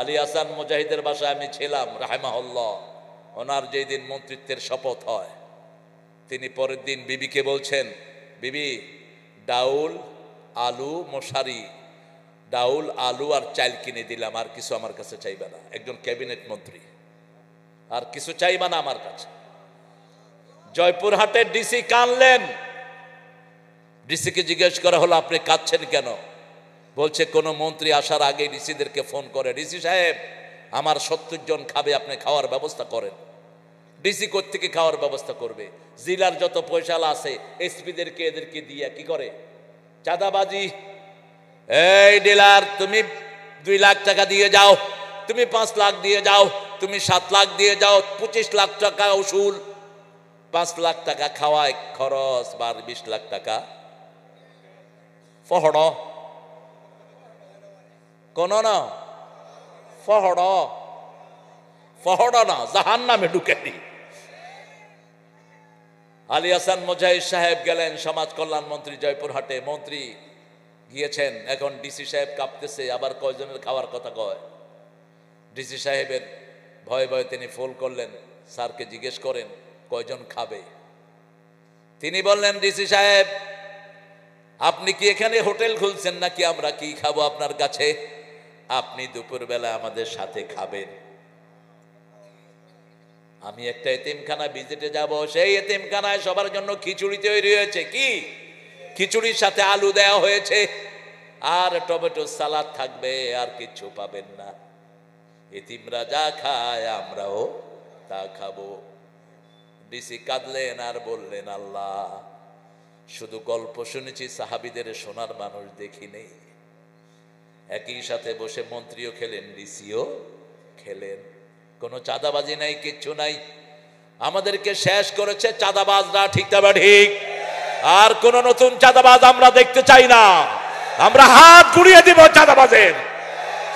আলী হাসান মুজাহিদের বাসায় আমি ছিলাম রাহিমাহুল্লাহ। ওনার যেই দিন মন্ত্রিত্বের শপথ হয়, তিনি পরের দিন বিবিকে বলছেন, বিবি ডাউল আলু মশারি, ডাউল আলু আর চাল কিনে দিলাম, আর কিছু আমার কাছে চাইবে না। একজন ক্যাবিনেট মন্ত্রী, আর কিছু চাইবা না আমার কাছে। জয়পুরহাটের ডিসি কানলেন। ডিসিকে জিজ্ঞেস করা হলো, আপনি কাঁদছেন কেন? বলছে, কোন মন্ত্রী আসার আগে ডিসিদেরকে ফোন করে, ডিসি সাহেব আমার 70 জন খাবে, আপনি খাওয়ার ব্যবস্থা করেন। ডিসি কোত্থেকে খাওয়ার ব্যবস্থা করবে? জেলার যত পয়সালা আছে এসপিদেরকে এদেরকে দিয়ে কি করে? চাঁদাবাজি। এই ডিলার, তুমি 2 লাখ টাকা দিয়ে যাও, তুমি 5 লাখ দিয়ে যাও, তুমি 7 লাখ দিয়ে যাও, 25 লাখ টাকা উসুল, 5 লাখ টাকা খাওয়ায় খরচ, 20 লাখ টাকা ফহড়। কোন না ফহড়, ফহড় না, জাহান্নামে ঢুকে দি। আলী হাসান মুজাহিদ সাহেব গেলেন সমাজ কল্যাণ মন্ত্রী জয়পুরহাটে। মন্ত্রী গিয়েছেন, এখন ডিসি সাহেব কাঁপতেছে, আবার কয়জনের খাওয়ার কথা কয়। ডিসি সাহেবের ভয়ে ভয়ে তিনি ফোন করলেন, স্যারকে জিজ্ঞেস করেন কয়জন খাবে। তিনি বললেন, ডিসি সাহেব আপনি কি এখানে হোটেল খুলছেন নাকি? আমরা কি খাবো আপনার কাছে? আপনি দুপুরবেলা আমাদের সাথে খাবেন। আমি একটা এতিমখানা ভিজিটে যাব, সেই এতিমখানায় সবার জন্য খিচুড়ি তৈরি হয়েছে। কি খিচুড়ির সাথে আলু দেওয়া হয়েছে, আর টমেটো সালাদ থাকবে, আর কিছু পাবেন না। এতিমরা যা খায় আমরাও তা খাবো। ডিসি কাঁদলেন আর বললেন, আল্লাহ শুধু গল্প শুনেছি, সাহাবীদের শোনার মানুষ দেখি নেই। একই সাথে বসে মন্ত্রীও খেলেন, ডিসিও খেলেন, কোনো চাঁদাবাজি নাই, কিচ্ছু নাই। আমাদেরকে শেষ করেছে চাঁদাবাজরা, ঠিক তবে ঠিক। আর কোন নতুন চাঁদাবাজ আমরা দেখতে চাই না। আমরা হাত গুড়িয়ে দিব চাঁদাবাজের।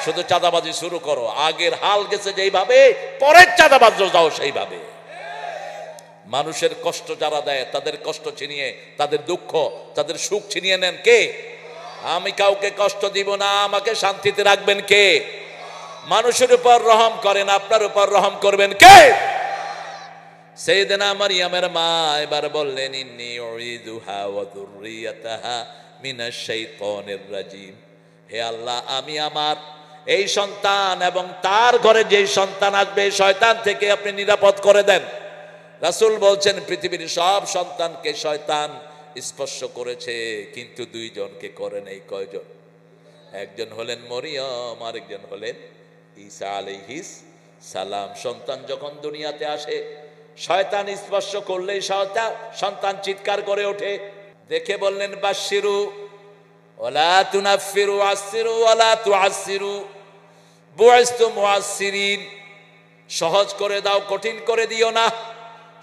শুধু চাঁদাবাজি শুরু করো, আগের হাল গেছে যেইভাবে, পরের চাঁদাবাজ যাও সেইভাবে। মানুষের কষ্ট যারা দেয়, তাদের কষ্ট ছিনিয়ে, তাদের দুঃখ, তাদের সুখ ছিনিয়ে নেন কে? আমি কাউকে কষ্ট দিব না, আমাকে শান্তিতে রাখবেন কে? মানুষের উপর রহম করেন, আপনার উপর রহম করবেন কে? সাইয়েদনা মারইয়ামের মা এবার বললেন, ইন্নী উঈদুহা ওয়া যুররিয়াতাহা মিনাশ শাইতানির রাজিম। হে আল্লাহ, আমি আমার এই সন্তান এবং তার ঘরে যে সন্তান আসবে, শয়তান থেকে আপনি নিরাপদ করে দেন। রাসূল বলছেন, পৃথিবীর সব সন্তানকে শয়তান স্পর্শ করেছে, কিন্তু 2 জনকে করে নাই। কয়জন? একজন হলেন মরিয়ম, আরেকজন হলেন ঈসা আলাইহিস সালাম। সন্তান যখন দুনিয়াতে আসে, শয়তান স্পর্শ করলেই সন্তান চিৎকার করে ওঠে। দেখে বললেন, বাশশিরু ওয়ালা তুনাফিরু, আসসিরু ওয়ালা তুআসসিরু, বুইসতু মুআসসিরিন। সহজ করে দাও, কঠিন করে দিও না।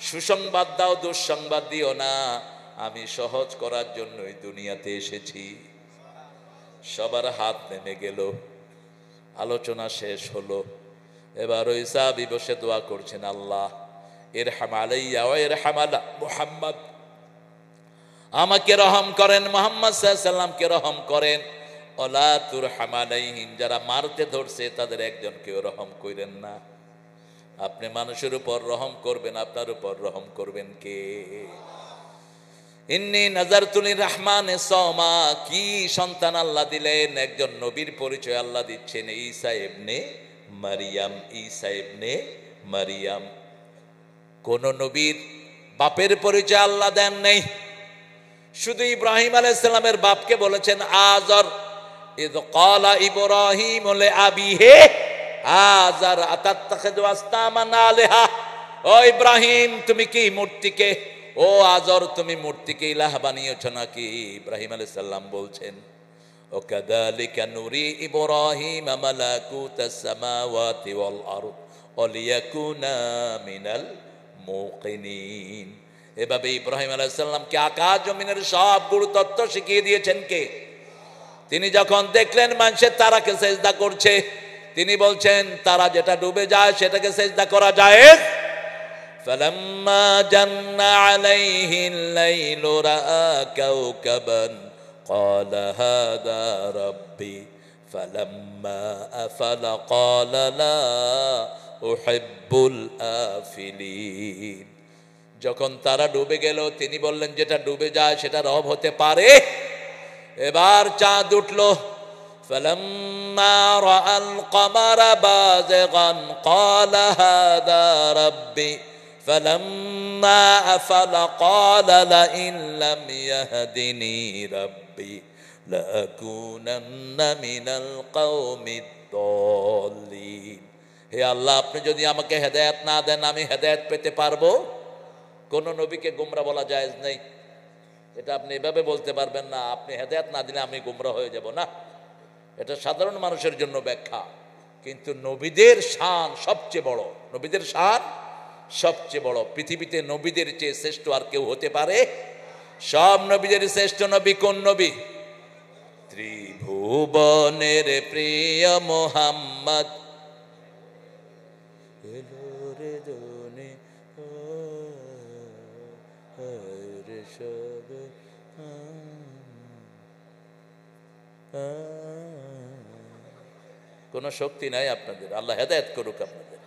সুসংবাদ দাও, দুঃসংবাদ দিও না। আমি সহজ করার জন্যই দুনিয়াতে এসেছি। সবার হাত নেমে গেল, আলোচনা শেষ হলো। এবার ওই সাহাবী বসে দোয়া করছেন, আল্লাহ ইরহাম আলাইয়া ওয়া ইরহাম আলা মুহাম্মদ, আমাকে রহম করেন, মুহাম্মদ সাল্লাল্লাহু আলাইহি সাল্লামকে রহম করেন। ওয়ালা তুরহাম আলাইহিম, যারা মারতে ধরছে তাদের একজনকেও রহম করেন না। আপনি মানুষের উপর রহম করবেন, আপনার উপর রহম করবেন কে? ইন্নী নাযারতু লিররহমানি সাওমা। কি সন্তান আল্লাহ দিলেন! একজন নবীর পরিচয় আল্লাহ দিচ্ছেন, ঈসা ইবনে মারিয়াম। ঈসা ইবনে মারিয়াম। কোন নবীর বাপের পরিচয় আল্লাহ দেন নাই। শুধু ইব্রাহিম আলাইহিস সালামের বাপকে বলেছেন আযর। ইয ক্বালা ইব্রাহিম লিআবিহি আযর আতাত্তাখিযু আসনামান আলিহা। ও ইব্রাহিম, তুমি কি মূর্তিকে, ও আযর তুমি মূর্তিকে ইলাহ বানিয়েছো নাকি? ইব্রাহিম আলাইহিস সালাম বলছেন, ও কাযালিকা নুরি ইব্রাহিম মালাকুতাস সামাওয়াতি ওয়াল আরদ ওয়া লিয়াকুনা মিনাল মুকিনিন। এভাবে ইব্রাহিম আলাইহিস সালামকে আকাশ জমিনের সব গুরু তত্ত্ব শিখিয়ে দিয়েছেন কে? তিনি যখন দেখলেন মানুষের তারাকে সেজদা করছে, তিনি বলছেন তারা যেটা ডুবে যায় সেটাকে সেজদা করা যায়। ফালাম্মা জান্না আলাইহিল লাইলু রাআ কাওকাবান ক্বালা হাযা রাব্বি ফালাম্মা আফালা ক্বালা লা উহিব্বুল আফিলিন। যখন তারা ডুবে গেল তিনি বললেন যেটা ডুবে যায় সেটা রব হতে পারে? এবার চাঁদ উঠল। ফালাম্মা রাআল কমারা বাযিগান ক্বালা হাযা রাব্বি ফালাম্মা আফালা ক্বালা লাইন লাম ইয়াহদিনি রাব্বি লাকুনান্না মিনাল কওমিদ দাল্লিন। হে আল্লাহ, আপনি যদি আমাকে হেদায়েত না দেন আমি হেদায়েত পেতে পারবো? কোন নবীকে গোমরা বলা জায়েজ নেই। এটা আপনি এভাবে বলতে পারবেন না আপনি হেদায়েত না দিলে আমি গোমরা হয়ে যাব, না। এটা সাধারণ মানুষের জন্য ব্যাখ্যা, কিন্তু নবীদের শান সবচেয়ে বড়। নবীদের শান সবচেয়ে বড়। পৃথিবীতে নবীদের চেয়ে শ্রেষ্ঠ আর কেউ হতে পারে? সব নবীদের শ্রেষ্ঠ নবী কোন নবী? ত্রিভুবনের প্রিয় মুহাম্মদ কোন শক্তি নাই আপনাদের, আল্লাহ হেদায়েত করুক আপনাদের।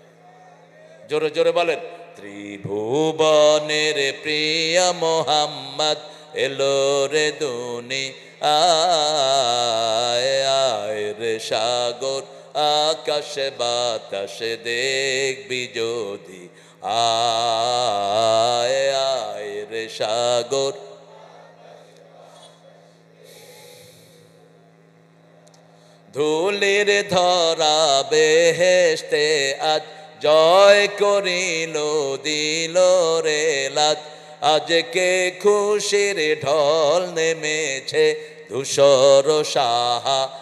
জোরে জোরে বলেন, ত্রিভুবনের প্রিয় মুহাম্মদ এলো রে দুনিয়ায় রে সাগর আকাশে বাতাসে দেখবি যদি আয় রে সাগর। ধুলির ধরা বেহেশতে আজ জয় করিল দিল রে লাজ। আজকে খুশির ঢল নেমেছে ধূসর সাহারায়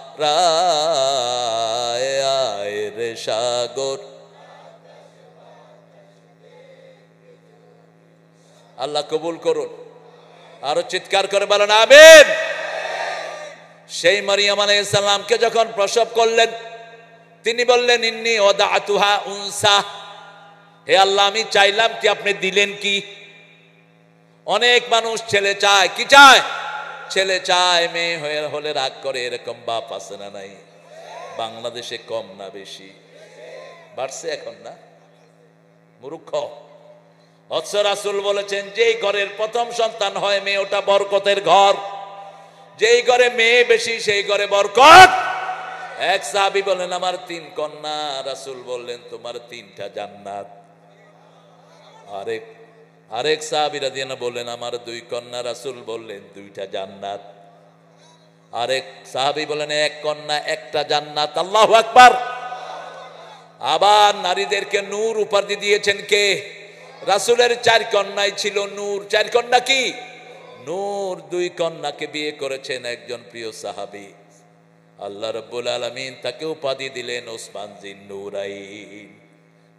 রে সাগর। আল্লাহ কবুল করুন। আরো চিৎকার করে বলেন আমিন। সেই মারিয়াম আলাইহিস সালামকে যখন প্রসব করলেন তিনি বললেন ইন্নী ওয়াদাতুহা উনসা, হে আল্লাহ আমি চাইলাম কি আপনি দিলেন কি? অনেক মানুষ ছেলে চায়, কি চায়? ছেলে চায়, মেয়ে হলে রাগ করে, এরকম বাপ আছে না নাই? বাংলাদেশে কম না বেশি? বাড়ছে এখন না? মূর্খ। অথচ রাসূল বলেছেন যেই ঘরের প্রথম সন্তান হয় মেয়ে ওটা বরকতের ঘর, যেই ঘরে মেয়ে বেশি সেই ঘরে বরকত। এক সাহাবী বলেন আমার 3 কন্যা, রাসূল বললেন তোমার 3টা জান্নাত। আরেক সাহাবী রাদিয়াল্লাহু বললেন আমার 2 কন্যা, রাসূল বললেন 2টা জান্নাত। আরেক সাহাবী বলেন 1 কন্যা 1টা জান্নাত। আল্লাহু আকবার। আবার নারীদেরকে নূর উপাধি দিয়েছেন কে? রাসূলের 4 কন্যাই ছিল নূর। 4 কন্যা কি? নূর। 2 কন্যাকে বিয়ে করেছেন একজন প্রিয় সাহাবী। আল্লাহ রাব্বুল আলামিন তাকে উপাধি দিলেন ওসমান জিন নূরাইন।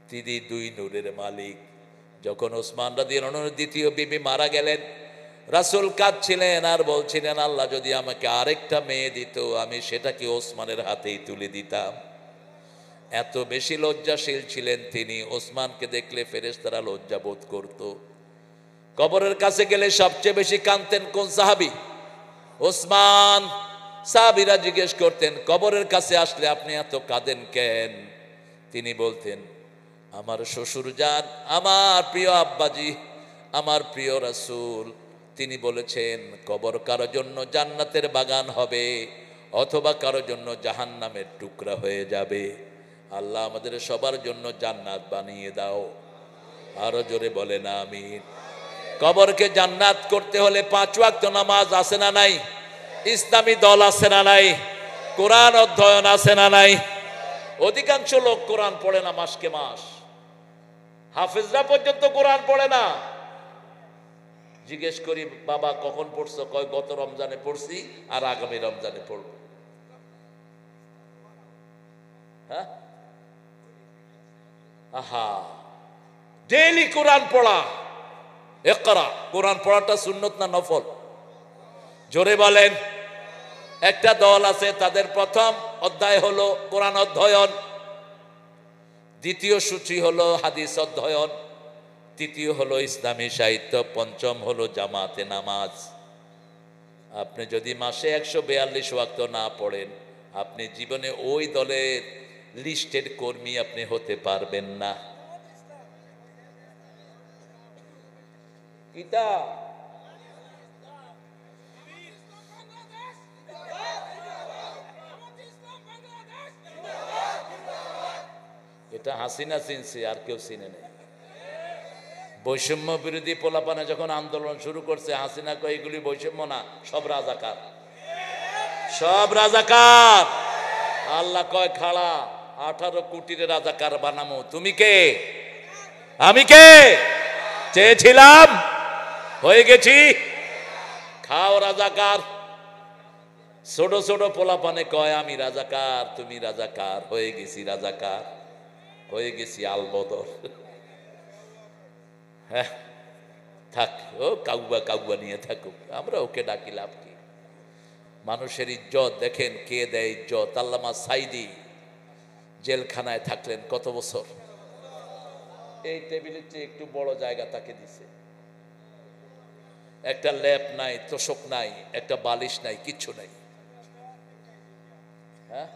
তিনি 2 নূরের মালিক। যখন ওসমান রাদিয়াল্লাহু আনহু দ্বিতীয় বিবি মারা গেলেন রাসূল কাঁদছিলেন আর বলছিলেন আল্লাহ যদি আমাকে আরেকটা মেয়ে দিত আমি সেটাকে ওসমানের হাতেই তুলে দিতাম। এত বেশি লজ্জাশীল ছিলেন তিনি। ওসমানকে দেখলে ফেরেশতারা লজ্জা বোধ করত। কবরের কাছে গেলে সবচেয়ে বেশি কাঁদতেন কোন সাহাবী? ওসমান। সাহাবীরা জিজ্ঞেস করতেন কবরের কাছে আসলে আপনি এত কাঁদেন কেন? তিনি বলতেন আমার শ্বশুর জান, আমার প্রিয় আব্বাজি, আমার প্রিয় রাসূল তিনি বলেছেন কবর কারো জন্য জান্নাতের বাগান হবে অথবা কারো জন্য জাহান্নামের টুকরা হয়ে যাবে। আল্লাহ আমাদের সবার জন্য জান্নাত বানিয়ে দাও। আরো জোরে বলেন আমিন। কবরকে জান্নাত করতে হলে 5 ওয়াক্ত নামাজ আছে না নাই? ইসলামী দল আছে না নাই? কোরআন অধ্যয়ন আছে না নাই? অধিকাংশ লোক কোরআন পড়ে না মাসকে মাস। হাফেজরা পর্যন্ত কোরআন পড়ে না। জিজ্ঞেস করি বাবা কখন পড়ছো? কয় গত রমজানে পড়ছি আর আগামী রমজানে পড়ব। হ্যাঁ, আহা, ডেইলি কোরআন পড়া। ইকরা, কোরআন পড়াটা সুন্নত না নফল? জোরে বলেন। একটা দল আছে তাদের প্রথম অধ্যায় হলো কোরআন অধ্যয়ন, দ্বিতীয় সূচি হলো হাদিস অধ্যয়ন, তৃতীয় হলো ইসলামী সাহিত্য, পঞ্চম হলো জামাতে নামাজ। আপনি যদি মাসে 142 ওয়াক্ত না পড়েন আপনি জীবনে ওই দলের লিস্টেড কর্মী আপনি হতে পারবেন না। কিতা এটা হাসিনা চিনছে, আর কেউ চিনে নেই। বৈষম্য বিরোধী পোলাপানে যখন আন্দোলন শুরু করছে, হাসিনা কয় এগুলি বৈষম্য না, সব রাজাকার, সব রাজাকার। আল্লাহ কয় খাড়া 18 কোটির রাজাকার বানামো। তুমি কে? আমি কে? চেয়েছিলাম, হয়ে গেছি। খাও রাজাকার। ছোট ছোট পোলাপানে কয় আমি রাজাকার, তুমি রাজাকার, হয়ে গেছি রাজাকার, হয়ে গেছি আলবদর। হ্যাঁ থাক, ও কাউবা কাউবা নিয়ে থাকুক, আমরা ওকে ডাকি লাভ কি? মানুষের ইজ্জত দেখেন কে দেয় ইজ্জত। আল্লামা সাইদি জেলখানায় থাকলেন কত বছর? এই টেবিলের চেয়ে একটু বড় জায়গা তাকে দিছে। একটা ল্যাপ নাই, তোষক নাই, একটা বালিশ নাই, কিচ্ছু নাই। হ্যাঁ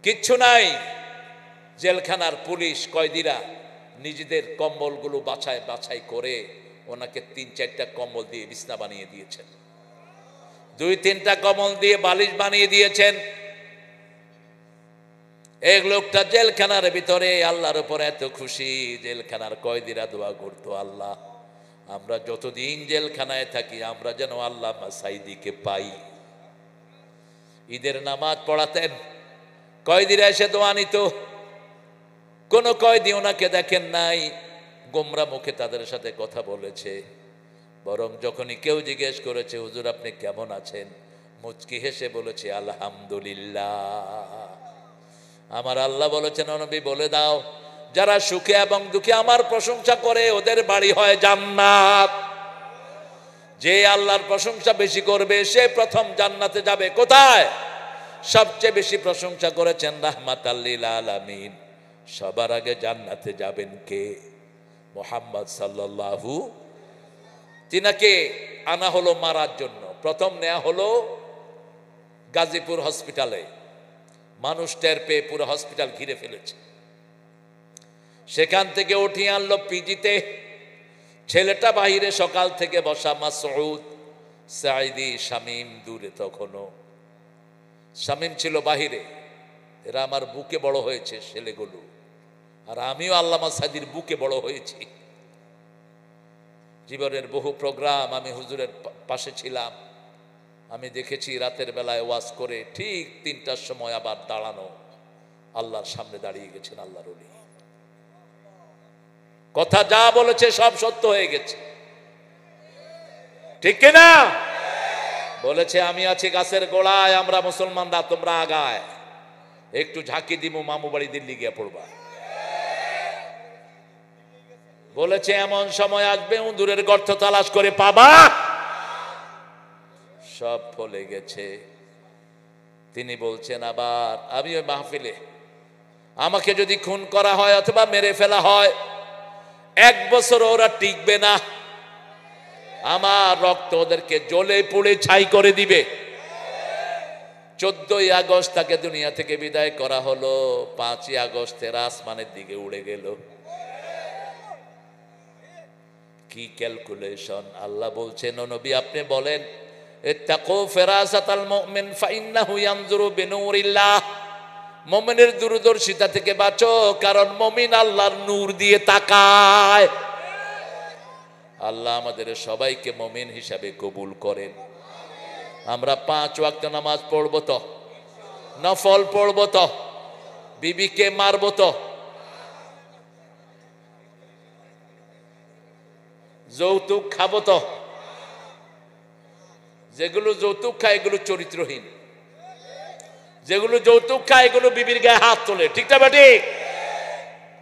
কিচ্ছু নাই। জেলখানার পুলিশ কয়েদিরা নিজেদের কম্বলগুলো বাছাই বাছাই করে ওনাকে 3-4টা কম্বল দিয়ে বিছনা বানিয়ে দিয়েছেন, 2-3টা কম্বল দিয়ে বালিশ বানিয়ে দিয়েছেন। এক লোকটা জেলখানার ভিতরে আল্লাহর উপর এত খুশি, জেলখানার কয়েদিরা দোয়া করতো, আল্লাহ আমরা যতদিন জেলখানায় থাকি আমরা যেন আল্লামা সাইদিকে পাই। ঈদের নামাজ পড়াতেন, কয়েদিরা এসে দোয়া নিত। কোন কয়েদি ওনাকে দেখেন নাই, গোমরা মুখে তাদের সাথে কথা বলেছে। বরং যখনই কেউ জিজ্ঞেস করেছে হুজুর আপনি কেমন আছেন, মুচকি হেসে বলেছে আলহামদুলিল্লাহ। আমার আল্লাহ বলেছেন নবী বলে দাও, যারা সুখে এবং দুঃখে আমার প্রশংসা করে ওদের বাড়ি হয় জান্নাত। যে আল্লাহর প্রশংসা বেশি করবে সে প্রথম জান্নাতে যাবে। কোথায়? সবচেয়ে বেশি প্রশংসা করেছেন রাহমাতাল লিল আলামিন। সবার আগে জান্নাতে যাবেন কে? মুহাম্মদ সাল্লাল্লাহু। তিনাকে আনা হলো মারার জন্য। প্রথম নেওয়া হলো গাজীপুর হসপিটালে। মানুষ টের পেয়ে পুরো হসপিটাল ঘিরে ফেলেছে। সেখান থেকে উঠিয়ে আনলো পিজিতে। ছেলেটা বাহিরে সকাল থেকে বসা, মাসউদ, সাইদি, শামীম দূরে। তখনও শামীম ছিল বাহিরে। এরা আমার বুকে বড় হয়েছে ছেলেগুলো, আর আমিও আল্লামা সাইদির বুকে বড় হয়েছি। জীবনের বহু প্রোগ্রাম আমি হুজুরের পাশে ছিলাম। আমি দেখেছি রাতের বেলায় ওয়াজ করে ঠিক 3টার সময় আবার দাঁড়ানো, আল্লাহর সামনে দাঁড়িয়ে গেছেন আল্লাহর ওলি। কথা যা বলেছে সব সত্য হয়ে গেছে, ঠিক কিনা? বলেছে আমি আছি গাছের গোড়ায়, আমরা মুসলমানরা, তোমরা আগায়, একটু ঝাঁকি দিমু মামু বাড়ি দিল্লি গিয়ে পড়বা। বলেছে এমন সময় আসবে উঁদুরের গর্ত তালাশ করে পাবা। সব ফলে গেছে। তিনি বলছেন আবার আমি ওই মাহফিলে, আমাকে যদি খুন করা হয় অথবা মেরে ফেলা হয় 1 বছর ওরা টিকবে না। আমার রক্ত ওদেরকে জ্বলে পুড়ে ছাই করে দিবে। 14ই আগস্ট তাকে দুনিয়া থেকে বিদায় করা হলো। 5ই আগস্টের আসমানের দিকে উড়ে গেল। কি ক্যালকুলেশন! আল্লাহ বলছেন ও নবী আপনি বলেন ইত্তাকু ফিরাসাতাল মুমিন ফাইন্নাহু ইয়ানজুরু বিনূরিল্লাহ। মুমিনের দূরদর্শিতা থেকে বাঁচো, কারণ মুমিন আল্লাহর নূর দিয়ে তাকায়। আল্লাহ আমাদের সবাইকে মুমিন হিসাবে কবুল করেন। আমরা 5 ওয়াক্ত নামাজ পড়বো তো, নফল পড়বো তো, বিবিকে মারবো তো, যৌতুক খাবো তো। যেগুলো যৌতুক খায় এগুলো চরিত্রহীন, যেগুলো যৌতুক খায় এগুলো বিবির গায়ে হাত তোলে, ঠিক না বেটি?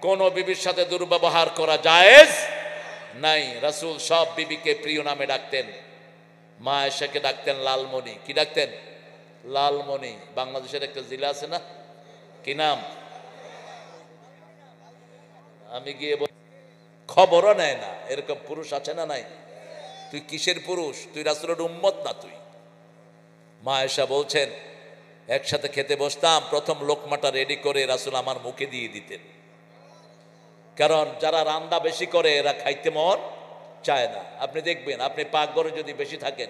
কোন বিবির সাথে দুর্ব্যবহার করা জায়েজ নাই। রাসূল সব বিবিকে প্রিয় নামে ডাকতেন। মা আয়েশাকে ডাকতেন লালমণি। কি ডাকতেন? লালমণি। বাংলাদেশের একটা জেলা আছে না, কি নাম? আমি গিয়ে খবরও নেয় না। এরকম পুরুষ আছে না নাই? তুই কিসের পুরুষ? তুই রাসূলের উম্মত না। তুই মা আয়েশা বলছেন একসাথে খেতে বসতাম, প্রথম লোকমাটা রেডি করে রাসূল আমার মুখে দিয়ে দিতেন, কারণ যারা রান্না বেশি করে এরা খাইতে মন চায় না। আপনি দেখবেন, আপনি পাকঘরে যদি বেশি থাকেন,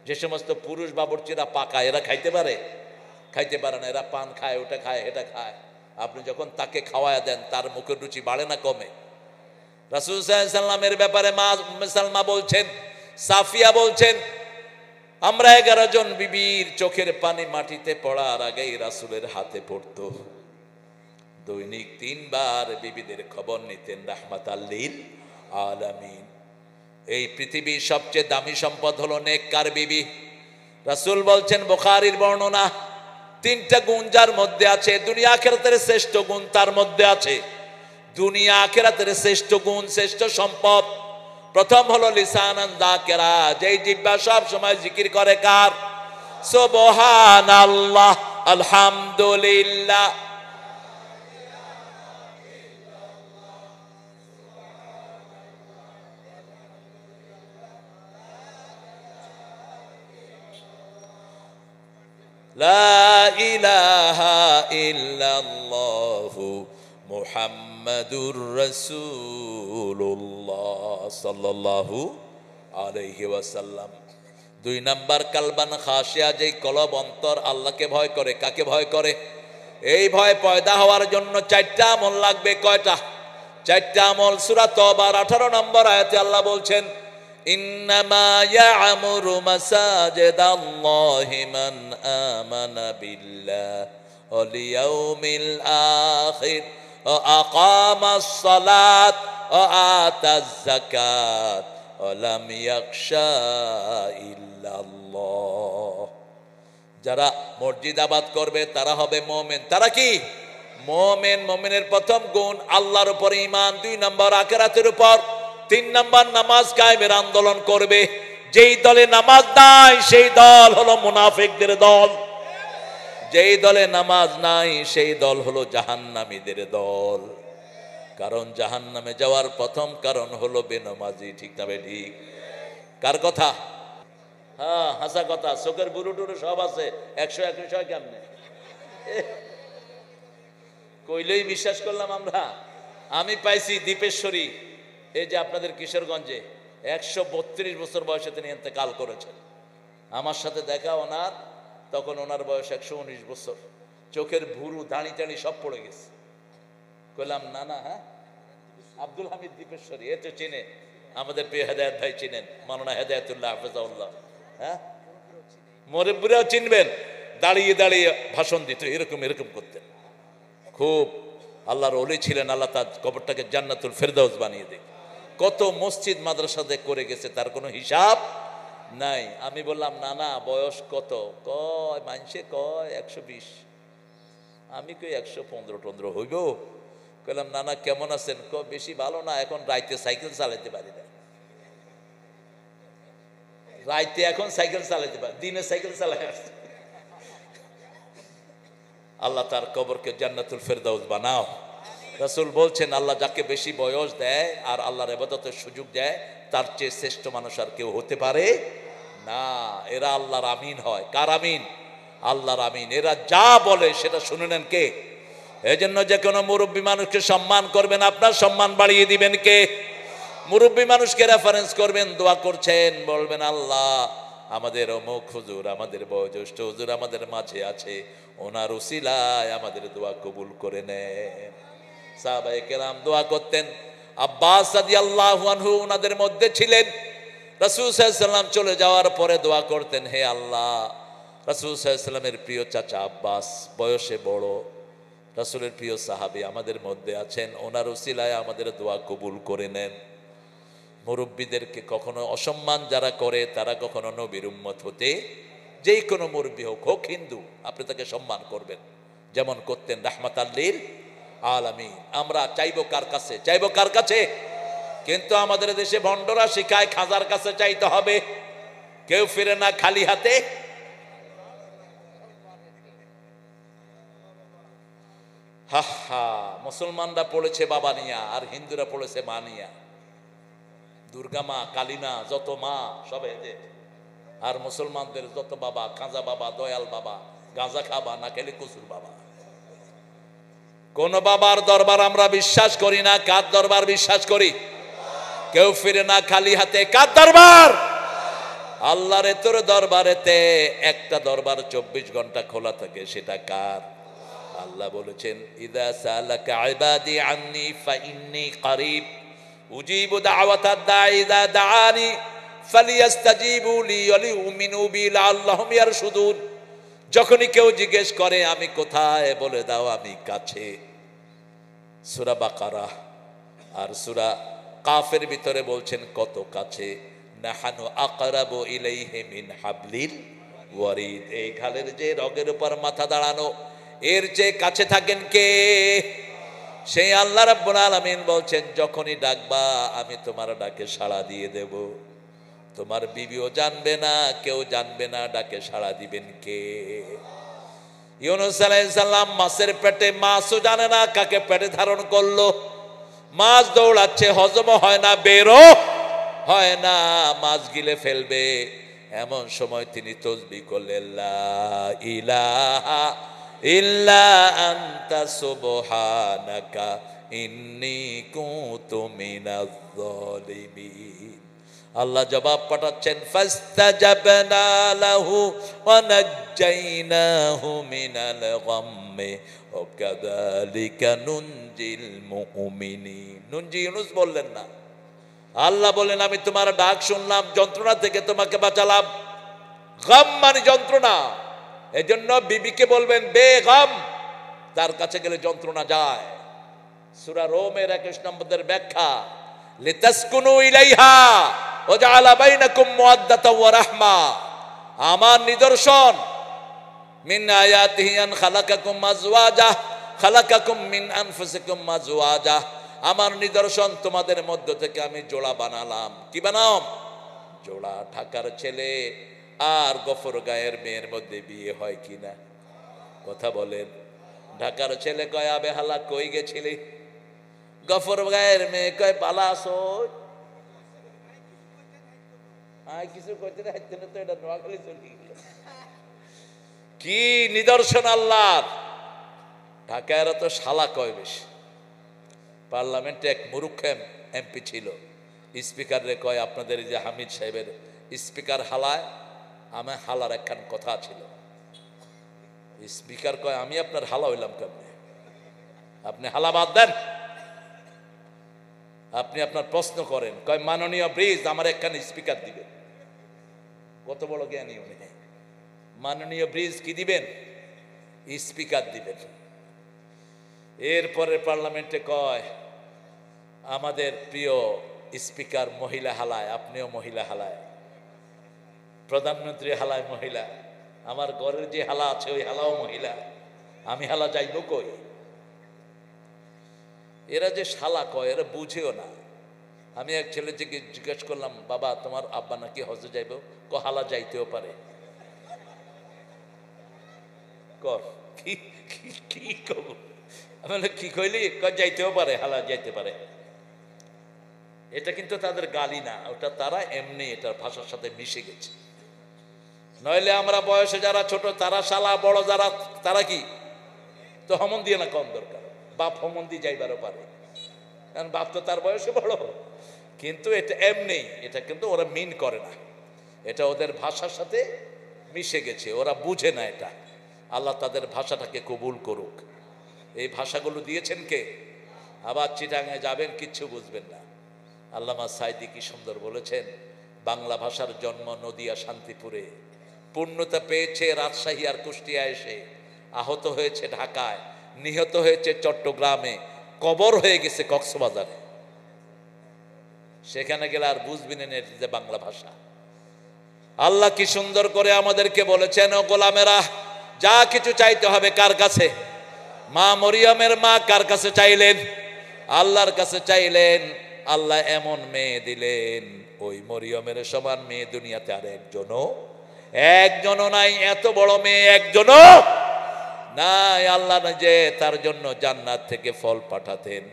যে সমস্ত পুরুষ বাবুর্চিরা পাকা, এরা খাইতে পারে? খাইতে পারে না। এরা পান খায়, ওটা খায়, এটা খায়। আপনি যখন তাকে খাওয়ায়া দেন, তার মুখের রুচি বাড়ে না কমে? রাসূল সাল্লাল্লাহু আলাইহি সাল্লামের ব্যাপারে মা উম্মে সালমা বলছেন, সাফিয়া বলছেন, আমরা 11 জন বিবির চোখের পানি মাটিতে পড়ার আগেই রাসূলের হাতে পড়তো। দৈনিক 3 বার বিবিদের খবর নিতেন রাহমাতাল লিল আলামিন। এই পৃথিবীর সবচেয়ে দামি সম্পদ হলো নেককার বিবি। রাসূল বলছেন, বুখারীর বর্ণনা, 3টা গুণ যার মধ্যে আছে, দুনিয়া আখিরাতের শ্রেষ্ঠ গুণ তার মধ্যে আছে। দুনিয়া আখিরাতের শ্রেষ্ঠ গুণ, শ্রেষ্ঠ সম্পদ, প্রথম হলো লিসানান যাকিরা, যেই জিহ্বা সব সময় জিকির করে কার? সুবহানাল্লাহ, আলহামদুলিল্লাহ। লা ইলাহা ইল্লাল্লাহু মুহাম্মাদুর রাসূলুল্লাহ সাল্লাল্লাহু আলাইহি ওয়াসাল্লাম। 2 নাম্বার কালবান খাশিয়া, যেই কলব অন্তর আল্লাহকে ভয় করে। কাকে ভয় করে? এই ভয় পয়দা হওয়ার জন্য 4টা আমল লাগবে। কয়টা? 4টা আমল। সূরা তওবার 18 নম্বর আয়াতে আল্লাহ বলছেন, ইন্নামা ইয়া'মুরু মাসাজিদাল্লাহি মান আমানা বিল্লাহি ওয়াল ইয়াউমিল আখির ওয়া আকামাস সালাত ওয়া আতাজ যাকাত ওয়া লাম ইয়াখশা ইল্লাল্লাহ। যারা মসজিদ আবাদ করবে তারা হবে মুমিন। তারা কি? মুমিন। মুমিনের প্রথম গুণ আল্লাহর উপর ঈমান, 2 নম্বর আখিরাতের উপর, 3 নম্বর নামাজ কায়েমের আন্দোলন করবে। যেই দলে নামাজ নাই সেই দল হলো মুনাফিকদের দল। যেই দলে নামাজ নাই সেই দল হলো জাহান্নামীদের দল। কারণ জাহান্নামে যাওয়ার প্রথম কারণ হলো বেনামাজি। ঠিক না ঠিক? কার কথা? হ্যাঁ, হাসা কথা। চোখের বুড়ো টুরু সব আছে, 100 হয় কেমনে? কইলেই বিশ্বাস করলাম আমরা। আমি পাইছি দীপেশ্বরী, এই যে আপনাদের কিশোরগঞ্জে, 132 বছর বয়সে তিনি ইন্তেকাল করেছেন। আমার সাথে দেখা ওনার, তখন ওনার বয়স 119 বছর। চোখের ভুরু, দাঁড়ি টাড়ি সব পড়ে গেছে। কইলাম না না, হ্যাঁ, আব্দুল হামিদ দীপেশ্বরী, এ তো চিনে, আমাদের প্রিয় হেদায়েত ভাই চিনেন, মাওলানা হেদায়েতুল্লাহ হাফেজাউল্লাহ। হ্যাঁ, মুরব্বিরাও চিনবেন। দাঁড়িয়ে দাঁড়িয়ে ভাষণ দিত, এরকম এরকম করতেন। খুব আল্লাহর ওলি ছিলেন। আল্লাহ তার কবরটাকে জান্নাতুল ফেরদাউস বানিয়ে দেয়। কত মসজিদ মাদ্রাসা করে গেছে, তার কোনো হিসাব নাই। আমি বললাম, না না, বয়স কত? কয় মানছে কয় 120। আমি কই 115 হইব। কইলাম, না না, কেমন আছেন? বেশি ভালো না, এখন রাইতে সাইকেল চালাতে পারি না। রাইতে এখন সাইকেল চালাতে পারি, দিনে সাইকেল চালাই আসছে। আল্লাহ তার কবরকে জান্নাতুল ফেরদাউস বানাও। রাসূল বলছেন, আল্লাহ যাকে বেশি বয়স দেয় আর আল্লাহর ইবাদতের সুযোগ দেয়, তার চেয়ে শ্রেষ্ঠ মানুষ আর কেউ হতে পারে না। এরা আল্লাহর আমিন হয়। কার আমিন? আল্লাহর আমিন। এরা যা বলে সেটা শুনে নেন কে? এই জন্য যে কোনো মুরব্বী মানুষকে সম্মান করবেন, আপনার সম্মান বাড়িয়ে দিবেন কে? মুরব্বী মানুষকে রেফারেন্স করবেন, দোয়া করছেন, বলবেন, আল্লাহ আমাদের অমুক হুজুর, আমাদের বয়োজ্যেষ্ঠ হুজুর আমাদের মাঝে আছে, ওনার উসিলায় আমাদের দোয়া কবুল করে নেন। সাহাবায়ে কেরাম দোয়া করতেন। আব্বাস রাদিয়াল্লাহু আনহু ওনাদের মধ্যে ছিলেন। রাসূল সাল্লাল্লাহু আলাইহি ওয়াসাল্লাম চলে যাওয়ার পরে দোয়া করতেন, হে আল্লাহ, রাসূল সাল্লাল্লাহু আলাইহি ওয়াসাল্লামের প্রিয় চাচা আব্বাস, বয়সে বড়, রাসূলের প্রিয় সাহাবী আমাদের মধ্যে আছেন, ওনার উসিলায় আমাদের দোয়া কবুল করে নেন। মুরব্বীদেরকে কখনো অসম্মান যারা করে তারা কখনো নবীর উম্মত হতে, যেই কোনো মুরব্বী হোক, হোক হিন্দু, আপনি তাকে সম্মান করবেন, যেমন করতেন রাহমাতাল লিল আলামিন। আমরা চাইবো কার কাছে? চাইবো কার কাছে? কিন্তু আমাদের দেশে ভণ্ডরা শিখায় খাজার কাছে চাইতে হবে। কেউ ফিরে না খালি হাতে। হা হা, মুসলমানরা পড়েছে বাবা নিয়া আর হিন্দুরা পড়েছে মা নিয়া। দুর্গা মা, কালী মা, যত মা সব এদের। আর মুসলমানদের যত বাবা, কাঁজা বাবা, দয়াল বাবা, গাঁজা খাবা না খেলে কচুর বাবা। কোন বাবার দরবার আমরা বিশ্বাস করি না। কার দরবার বিশ্বাস করি? কেউ ফিরে না খালি হাতে। কার দরবার? আল্লাহর তোর দরবারেতে একটা দরবার 24 ঘন্টা খোলা থাকে, সেটা কার? আল্লাহ বলেছেন, ইদা সালাকা ইবাদি আন্নি ফাইন্নী করিব উজিবু দাওয়াতাদ দাঈ ইযা দাআনি ফালিয়াস্তাজিবু লি ওয়া লিউমিনু বি লাআল্লাহুম ইয়ারশুদুন। যখনই কেউ জিজ্ঞেস করে আমি কোথায়, বলে দাও আমি কাছে। সূরা বাকারা আর সূরা কাফের ভিতরে বলছেন কত কাছে, নাহানু আকরাবু ইলাইহি মিন হাবলিল ওয়ারিদ। এই খালের যে রগের উপর মাথা দাঁড়ানো, এর যে কাছে থাকেন কে? সেই আল্লাহ রাব্বুল আলামিন বলছেন, যখনই ডাকবা আমি তোমার ডাকে সাড়া দিয়ে দেব। তোমার বিবিও জানবে না, কেউ জানবে না ডাকে সাড়া দিবেন কে। ইউনূস আলাইহিস সালাম মাছের পেটে, মাছও জানে না কাকে পেটে ধারণ করলো। মাছ দৌড়াচ্ছে, হজম হয় না, বেরো হয় না, মাছ গিলে ফেলবে। এমন সময় তিনি তাসবিহ করলেন, লা ইলাহা ইল্লা আনতা সুবহানাকা ইন্নী কুনতু মিনাজ জালিমিন। আল্লাহ জবাব পাঠাচ্ছেন, ফাস্তাজাবনা লাহু ওয়া নাজ্জাইনাহু মিনাল গাম্মি ওয়া কাযালিকা নুনজিল মুমিনিন। নুনজি ইউনূস বললেন না, আল্লাহ বলেন আমি তোমার ডাক শুনলাম, যন্ত্রণা থেকে তোমাকে বাঁচালাম। গাম মানে যন্ত্রণা। এজন্য বিবিকে বলবেন বেগম, তার কাছে গেলে যন্ত্রণা যায়। সূরা রোমের 21 নম্বরের ব্যাখ্যা, লিতাসকুনু ইলাইহা ওয়া জাআলা বাইনাকুম মুওয়াদ্দাতাও ওয়া রাহমা। আমার নিদর্শন, মিন আয়াতিহি আন খালাকাকুম আজওয়াজা খালাকাকুম মিন আনফুসিকুম আজওয়াজা। আমার নিদর্শন, তোমাদের মধ্য থেকে আমি জোড়া বানালাম। কি বানাম? জোড়া। ঢাকার ছেলে আর গফর গায়ের মেয়ের মধ্যে বিয়ে হয় কিনা? কথা বলেন। ঢাকার ছেলে কয়, আবে হালা কই গেছিলি? গফর গায়ের মেয়ে কয়, বালা আসো। কিছু কইতে না, তো এটা নোয়াখালী চলি। কি নিদর্শন আল্লাহর! ঢাকায় তো শালা কয় বেশি। পার্লামেন্টে এক মূর্খ এমপি ছিল, স্পিকার রে কয়, আপনাদের যে হামিদ সাহেবের স্পিকার হালায়, আমার হালার একখান কথা ছিল। স্পিকার কয়, আমি আপনার হালা হইলাম কেমনে? আপনি হালা বাদ দেন, আপনি আপনার প্রশ্ন করেন। কয়, মাননীয় ব্রিজ আমার একখান স্পিকার দিবেন। কত বড় জ্ঞানী উনি! মাননীয় ব্রিজ কি দিবেন? স্পিকার দিবেন। এরপরে পার্লামেন্টে কয়, আমাদের প্রিয় স্পিকার মহিলা হালায়, আপনিও মহিলা হালায়, প্রধানমন্ত্রী হালায় মহিলা, আমার ঘরের যে হালা আছে ওই হালাও মহিলা, আমি হালা যাইব কই? এরা যে শালা কয়, এরা বুঝেও না। আমি এক ছেলে থেকে জিজ্ঞেস করলাম, বাবা তোমার আব্বা নাকি হজে যাইব? ক হালা যাইতেও পারে। কি কব? আমি কি কইলি? যাইতেও পারে, হালা যাইতে পারে। এটা কিন্তু তাদের গালি না, ওটা তারা এমনি এটার ভাষার সাথে মিশে গেছে। নইলে আমরা বয়সে যারা ছোট তারা শালা, বড় যারা তারা কি তো হমন দিয়ে না কম দরকার। বাপ হমন দিয়ে যাইবারও পারে, কারণ বাপ তো তার বয়সে বড়। কিন্তু এটা এমনি, এটা কিন্তু ওরা মিন করে না, এটা ওদের ভাষার সাথে মিশে গেছে, ওরা বুঝে না এটা। আল্লাহ তাদের ভাষাটাকে কবুল করুক। এই ভাষাগুলো দিয়েছেন কে? আবার চিটাঙে যাবেন, কিচ্ছু বুঝবেন না। আল্লামা সাইদি কি সুন্দর বলেছেন, বাংলা ভাষার জন্ম নদিয়া শান্তিপুরে, পূর্ণতা পেয়েছে রাজশাহী আর কুষ্টিয়া এসে, আহত হয়েছে ঢাকায়, নিহত হয়েছে চট্টগ্রামে, কবর হয়ে গেছে কক্সবাজারে। সেখানে গেলে আর বুঝবেন না যে বাংলা ভাষা। আল্লাহ কি সুন্দর করে আমাদেরকে বলেছেন, ও গোলামেরা, যা কিছু চাইতে হবে কার কাছে? মা মরিয়মের মা কার কাছে চাইলেন? আল্লাহর কাছে চাইলেন। আল্লাহ এমন মেয়ে দিলেন, ওই মরিয়মের সমান মেয়ে দুনিয়াতে আর একজনও নাই। এত বড় মেয়ে একজনও নাই। আল্লাহ যে তার জন্য জান্নাত থেকে ফল পাঠাতেন।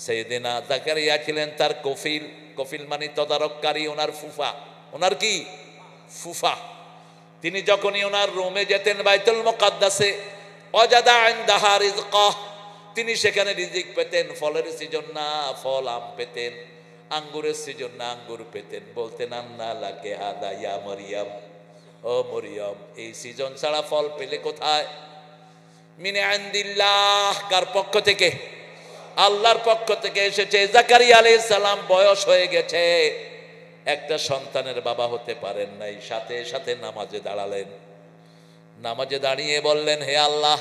সাইয়েদনা জাকারিয়া ছিলেন তার কফিল। কফিল মানে তদারককারী, ওনার ফুফা, ওনার কি ফুফা, তিনি যখনই ওনার রোমে যেতেন বাইতুল মুকাদ্দাসে, ওয়াজাদা ইনদাহা রিজকাহ, তিনি সেখানে রিজিক পেতেন। ফলের সিজন না ফল আম পেতেন, আঙ্গুরের সিজন না আঙ্গুর পেতেন। বলতেন আন্না লাকে হাদা ইয়া মরিয়ম, ও মরিয়ম এই সিজন ছাড়া ফল পেলে কোথায়? মিন ইনদিল্লাহ, কার পক্ষ থেকে? আল্লাহর পক্ষ থেকে এসেছে। জাকারিয়া আলাইহিস সালাম বয়স হয়ে গেছে, একটা সন্তানের বাবা হতে পারেন নাই, সাথে সাথে নামাজে দাঁড়ালেন। নামাজে দাঁড়িয়ে বললেন, হে আল্লাহ,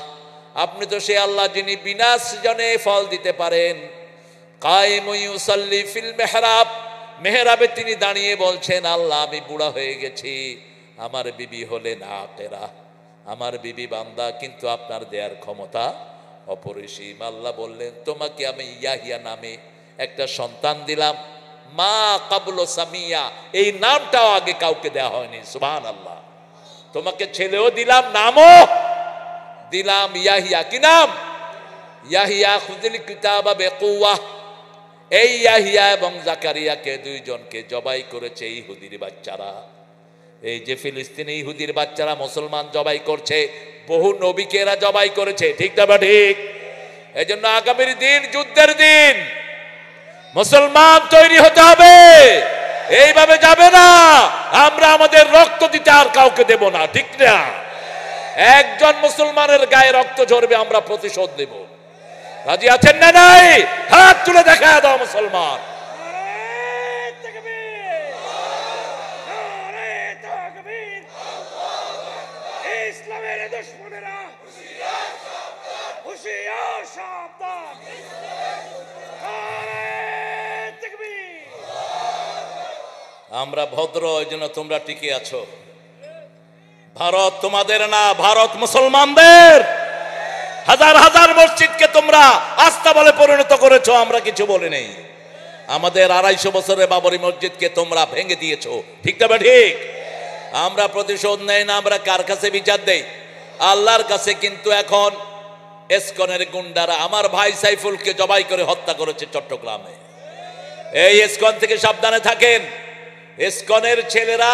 আপনি তো সে আল্লাহ যিনি বিনা সৃজনে ফল দিতে পারেন। কায়েমু ইউসাল্লি ফিল মেহরাব, মেহরাবে তিনি দাঁড়িয়ে বলছেন, আল্লাহ আমি বুড়া হয়ে গেছি, আমার বিবি হলেন আকেরা, আমার বিবি বান্দা, কিন্তু আপনার দেয়ার ক্ষমতা অপরিসীম। আল্লাহ বললেন, তোমাকে আমি ইয়াহিয়া নামে একটা সন্তান দিলাম, মা কাবুল সামিয়া, এই নামটাও আগে কাউকে দেওয়া হয়নি। সুবহানাল্লাহ। তোমাকে ছেলেও দিলাম, নামও দিলাম ইয়াহিয়া। কি নাম? ইয়াহিয়া। খুযিল কিতাবা বিকুওয়া। এই ইয়াহিয়া এবং জাকারিয়াকে দুইজনকে জবাই করেছে ইহুদির বাচ্চারা। এই যে ফিলিস্তিনি ইহুদির বাচ্চারা মুসলমান জবাই করছে, বহু নবীকে এরা জবাই করেছে। ঠিক না বা ঠিক? এই জন্য আগামীর দিন যুদ্ধের দিন, মুসলমান তৈরি হতে হবে। এইভাবে যাবে না, আমরা আমাদের রক্ত দিতে আর কাউকে দেব না। ঠিক না? একজন মুসলমানের গায়ে রক্ত ঝরবে, আমরা প্রতিশোধ দেব। রাজি আছেন না নাই? হাত তুলে দেখা দাও মুসলমান। ইসলামের দুশমনেরা হুঁশিয়ার সাবধান। আমরা ভদ্র, এই জন্য তোমরা টিকে আছো। ভারত তোমাদের না, ভারত মুসলমানদের। হাজার হাজার মসজিদকে তোমরা আস্থা বলে পরিণত করেছো, আমরা কিছু বলি নেই। আমাদের 250 বছরের বাবরি মসজিদকে তোমরা ভেঙে দিয়েছো। ঠিক না বা ঠিক? আমরা প্রতিশোধ নেই না, আমরা কার কাছে বিচার দেই? আল্লাহর কাছে। কিন্তু এখন ইসকনের গুন্ডারা আমার ভাই সাইফুলকে জবাই করে হত্যা করেছে চট্টগ্রামে। এই ইসকন থেকে সাবধানে থাকেন। ইসকনের ছেলেরা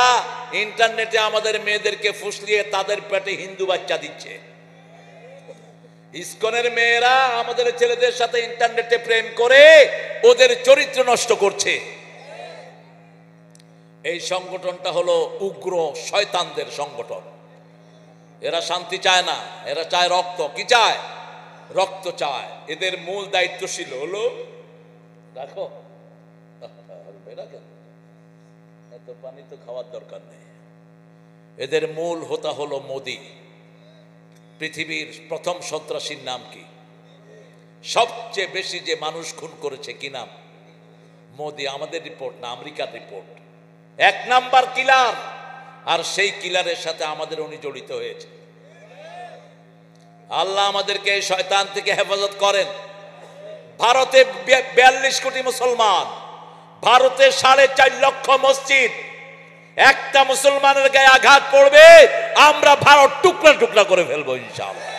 ইন্টারনেটে আমাদের মেয়েদেরকে ফুসলিয়ে তাদের পেটে হিন্দু বাচ্চা দিচ্ছে। ইসকনের মেয়েরা আমাদের ছেলেদের সাথে ইন্টারনেটে প্রেম করে ওদের চরিত্র নষ্ট করছে। এই সংগঠনটা হলো উগ্র শয়তানদের সংগঠন। এরা শান্তি চায় না, এরা চায় রক্ত। কি চায়? রক্ত চায়। এদের মূল দায়িত্বশীল হলো, দেখো এত পানি তো খাওয়ার দরকার নেই। এদের মূল হোতা হলো মোদি। পৃথিবীর প্রথম সন্ত্রাসীর নাম কি? সবচেয়ে বেশি যে মানুষ খুন করেছে, কি নাম? মোদি। আমাদের রিপোর্ট না, আমেরিকার রিপোর্ট। 1 নাম্বার কিলার। আর সেই কিলারের সাথে আমাদের উনি জড়িত হয়েছে। আল্লাহ আমাদেরকে এই শয়তান থেকে হেফাজত করেন। ভারতে 42 কোটি মুসলমান, ভারতে 4.5 লক্ষ মসজিদ। একটা মুসলমানের গায়ে আঘাত পড়বে, আমরা ভারত টুকরা টুকরা করে ফেলবো ইনশাআল্লাহ।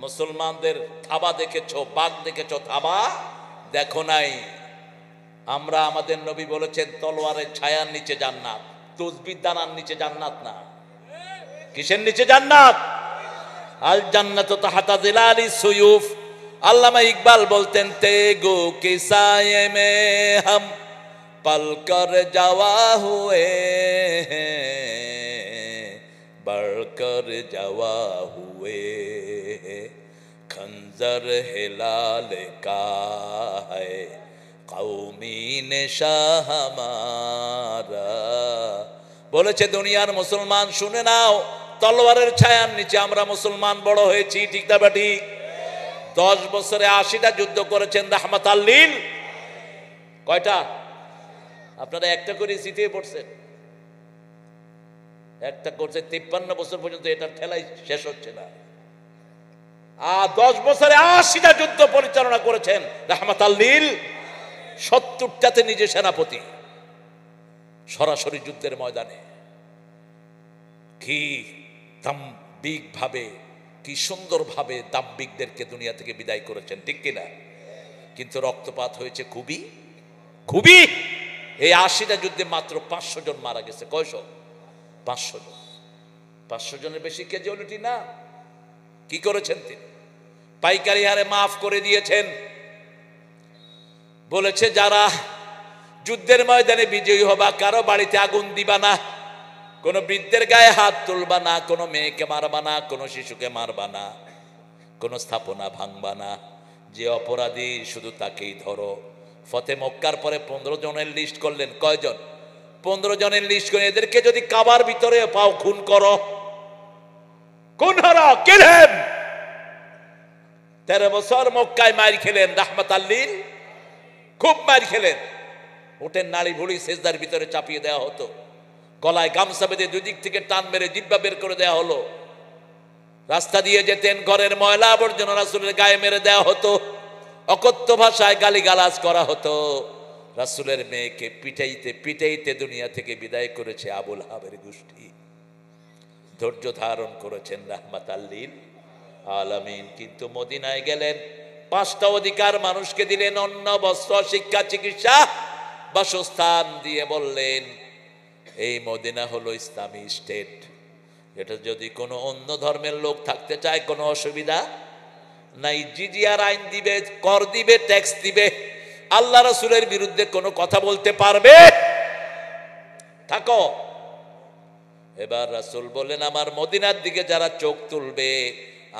মুসলমানদের থাবা দেখেছো, বাঘ দেখেছো, থাবা দেখো নাই। আমরা, আমাদের নবী বলেছেন তলোয়ারের ছায়ার নিচে জান্নাত, তসবির দানার নিচে জান্নাত না। কিসের নিচে জান্নাত? আল জান্নাতু তাহতা জিলালি সুয়ুফ। আল্লামা ইকবাল বলতেন, তেগো কে সায়ে মে হাম পল কর যাওয়া হুয়ে, बढ़ कर जवा हुए, खंजर हिलाल का है कौमी नेशा हमारा। বলেছে দুনিয়ার মুসলমান শুনে নাও, তলোয়ারের ছায়ার নিচে আমরা মুসলমান বড় হয়েছি। ঠিক না বেটি? 10 বছরে 80টা যুদ্ধ করেছেন রাহমাতাল লিল। কয়টা? আপনারা একটা করে জিতে পড়ছেন। একটা করছে 53 বছর পর্যন্ত, এটার ঠেলাই শেষ হচ্ছে না। আর 10 বছরে 80টা যুদ্ধ পরিচালনা করেছেন রাহমাতাল লিল। 70টাতে নিজে সেনাপতি, সরাসরি যুদ্ধের ময়দানে। কি দাম্ভিক ভাবে, কি সুন্দর ভাবে দাম্ভিকদেরকে দুনিয়া থেকে বিদায় করেছেন। ঠিক কিনা? কিন্তু রক্তপাত হয়েছে খুবই খুবই। এই 80টা যুদ্ধে মাত্র 500 জন মারা গেছে। কয়শো? 500 জন। 500 জনের বেশি ক্যাজুয়ালিটি না। কি করেছেন তিনি? পাইকারি হারে মাফ করে দিয়েছেন। বলেছে যারা যুদ্ধের ময়দানে বিজয়ী হবা কারো বাড়িতে আগুন দিবা না, কোন বৃদ্ধের গায়ে হাত তুলবা না, কোন মেয়েকে মারবা না, কোন শিশুকে মারবা না, কোন স্থাপনা ভাঙবা না। যে অপরাধী শুধু তাকেই ধরো। ফতে মক্কার পরে 15 জনের লিস্ট করলেন। কয়জন? 15 জনের লিস্ট করে এদেরকে যদি কাবার ভিতরে পাও খুন করো, খুন হারা কিলেন। 13 বছর মক্কায় মার খেলেন রাহমাতাল্লিল, খুব মার খেলেন। ওটের নাড়ি ভুড়ি সেজদার ভিতরে চাপিয়ে দেওয়া হতো, গলায় গামছা বেঁধে দুই দিক থেকে টান মেরে জিহ্বা বের করে দেওয়া হলো। রাস্তা দিয়ে যেতেন, ঘরের ময়লা আবর্জনা রাসূলের গায়ে মেরে দেওয়া হতো, অকথ্য ভাষায় গালিগালাজ করা হতো। রাসূলের মেয়েকে পিটাইতে পিটাইতে দুনিয়া থেকে বিদায় করেছে আবুল হাবের গোষ্ঠী। ধৈর্য ধারণ করেছেন রাহমাতাল্লিল আলামিন। কিন্তু মদিনায় গেলেন, 5টা অধিকার মানুষকে দিলেন, অন্ন, বস্ত্র, শিক্ষা, চিকিৎসা, বাসস্থান দিয়ে বললেন এই মদিনা হলো ইসলামী স্টেট। এটা যদি কোনো অন্য ধর্মের লোক থাকতে চায় কোনো অসুবিধা নাই। জিজিয়ার আইন দিবে, কর দিবে, ট্যাক্স দিবে, আল্লাহ রাসূলের বিরুদ্ধে কোনো কথা বলতে পারবে? থাকো। এবার রাসূল বলেন আমার মদিনার দিকে যারা চোখ তুলবে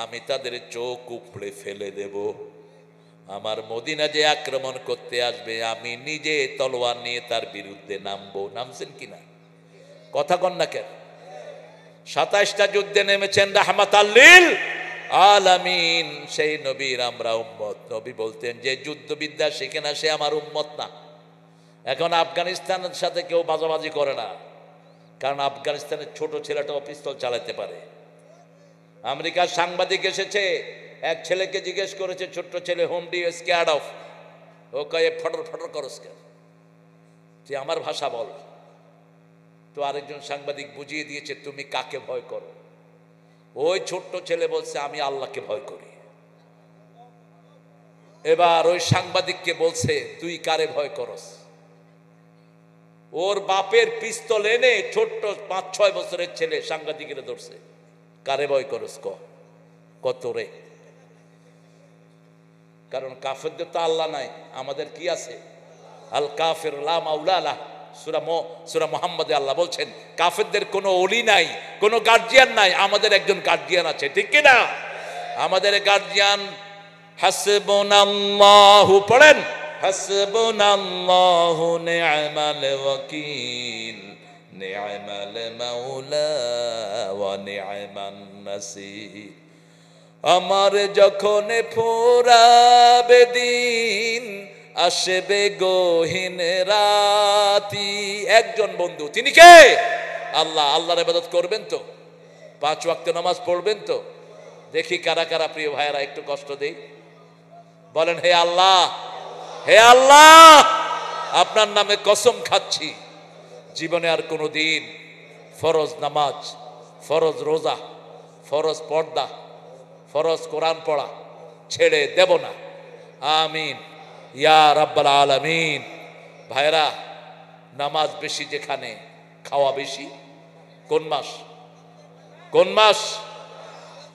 আমি তাদের চোখ উপড়ে ফেলে দেব। আমার মদিনা যে আক্রমণ করতে আসবে আমি নিজে তলোয়ার নিয়ে তার বিরুদ্ধে নামবো। নামছেন কিনা? কথা কন না কেন? 27টা যুদ্ধে নেমেছেন রাহমাতাল্লিল আলামিন। সেই নবীর আমরা উম্মত। নবী বলতেন যে যুদ্ধবিদ্যা শিখে না সে আমার উম্মত না। এখন আফগানিস্তানের সাথে কেউ বাজাবাজি করে না, কারণ আফগানিস্তানের ছোট ছেলেটাও পিস্তল চালাতে পারে। আমেরিকার সাংবাদিক এসেছে, এক ছেলেকে জিজ্ঞেস করেছে, ছোট্ট ছেলে, whom do you scared of? ও কয়ে ফটর ফটর করস কেন? তুই আমার ভাষা বল। তো আরেকজন সাংবাদিক বুঝিয়ে দিয়েছে তুমি কাকে ভয় করো। ওই ছোট্ট ছেলে বলছে আমি আল্লাহকে ভয় করি। এবার ওই সাংবাদিককে বলছে তুই কারে ভয় করস? ওর বাপের পিস্তল এনে ছোট্ট 5-6 বছরের ছেলে সাংবাদিকের ধরছে। কারে ভয় করস? কত রে? কারণ কাফেরদের তো আল্লাহ নাই, আমাদের কি আছে? আল কাফির লা মাওলা লাহ। সূরা মুহাম্মদে আল্লাহ বলছেন কাফেরদের কোনো ওলি নাই, কোনো গার্জিয়ান নাই, আমাদের একজন গার্জিয়ান আছে। ঠিক কি না? আমাদের গার্জিয়ান হাসবুনাল্লাহু, পড়েন হাসবুনাল্লাহু নি'মাল ওয়াকিল নি'মাল মাওলা ওয়া নি'মান নাসির। আমার যখন ফুরাবে দিন আসবে গহীন রাতি, একজন বন্ধু, তিনি কে? আল্লাহ। আল্লাহর ইবাদত করবেন তো? 5 ওয়াক্ত নামাজ পড়বেন তো? দেখি কারা কারা প্রিয় ভাইয়েরা একটু কষ্ট দেই, বলেন হে আল্লাহ, হে আল্লাহ, আপনার নামে কসম খাচ্ছি জীবনে আর কোনো দিন ফরজ নামাজ, ফরজ রোজা, ফরজ পর্দা, ফরজ কোরআন পড়া ছেড়ে দেব না। আমিন ইয়া রাব্বাল আলামিন। ভাইরা, নামাজ বেশি যেখানে, খাওয়া বেশি। কোন মাস? কোন মাস?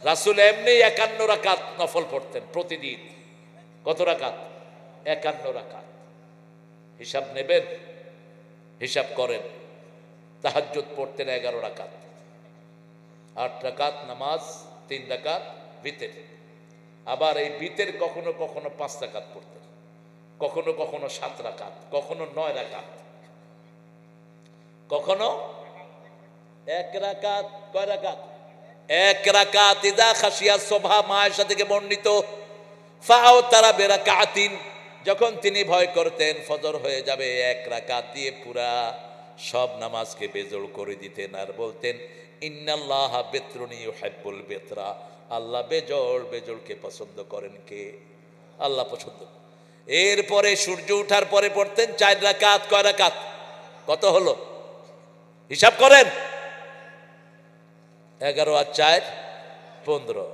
রাসূল এমনি 51 রাকাত নফল পড়তেন প্রতিদিন। কত রাকাত? 51 রাকাত। হিসাব নেবেন, হিসাব করেন। তাহাজ্জুদ পড়তেন 11 রাকাত, 8 রাকাত নামাজ, 3 রাকাত বিতের। আবার এই বিতের কখনো কখনো 5 রাকাত পড়তেন, কখনো কখনো 7 রাকাত, কখনো 9 রাকাত, কখনো 1 রাকাত। কয় রাকাত? 1 রাকাত। ইদা খাশিয়া সুবহা, মা আয়েশা থেকে বর্ণিত, ফাও তারা বেরাকাতিন, যখন তিনি ভয় করতেন ফজর হয়ে যাবে 1 রাকাত দিয়ে পুরা সব নামাজকে বেজোড় করে দিতেন আর বলতেন ইন্নাল্লাহা বিত্রুনি ইউহিব্বুল বিত্রা। আল্লাহ বেজোড়, বেজোড়কে পছন্দ করেন কে? আল্লাহ পছন্দ। এরপরে সূর্য ওঠার পরে পড়তেন 4 রাকাত। কয় রাকাত? কত হলো? হিসাব করেন। 11 আর 4 15।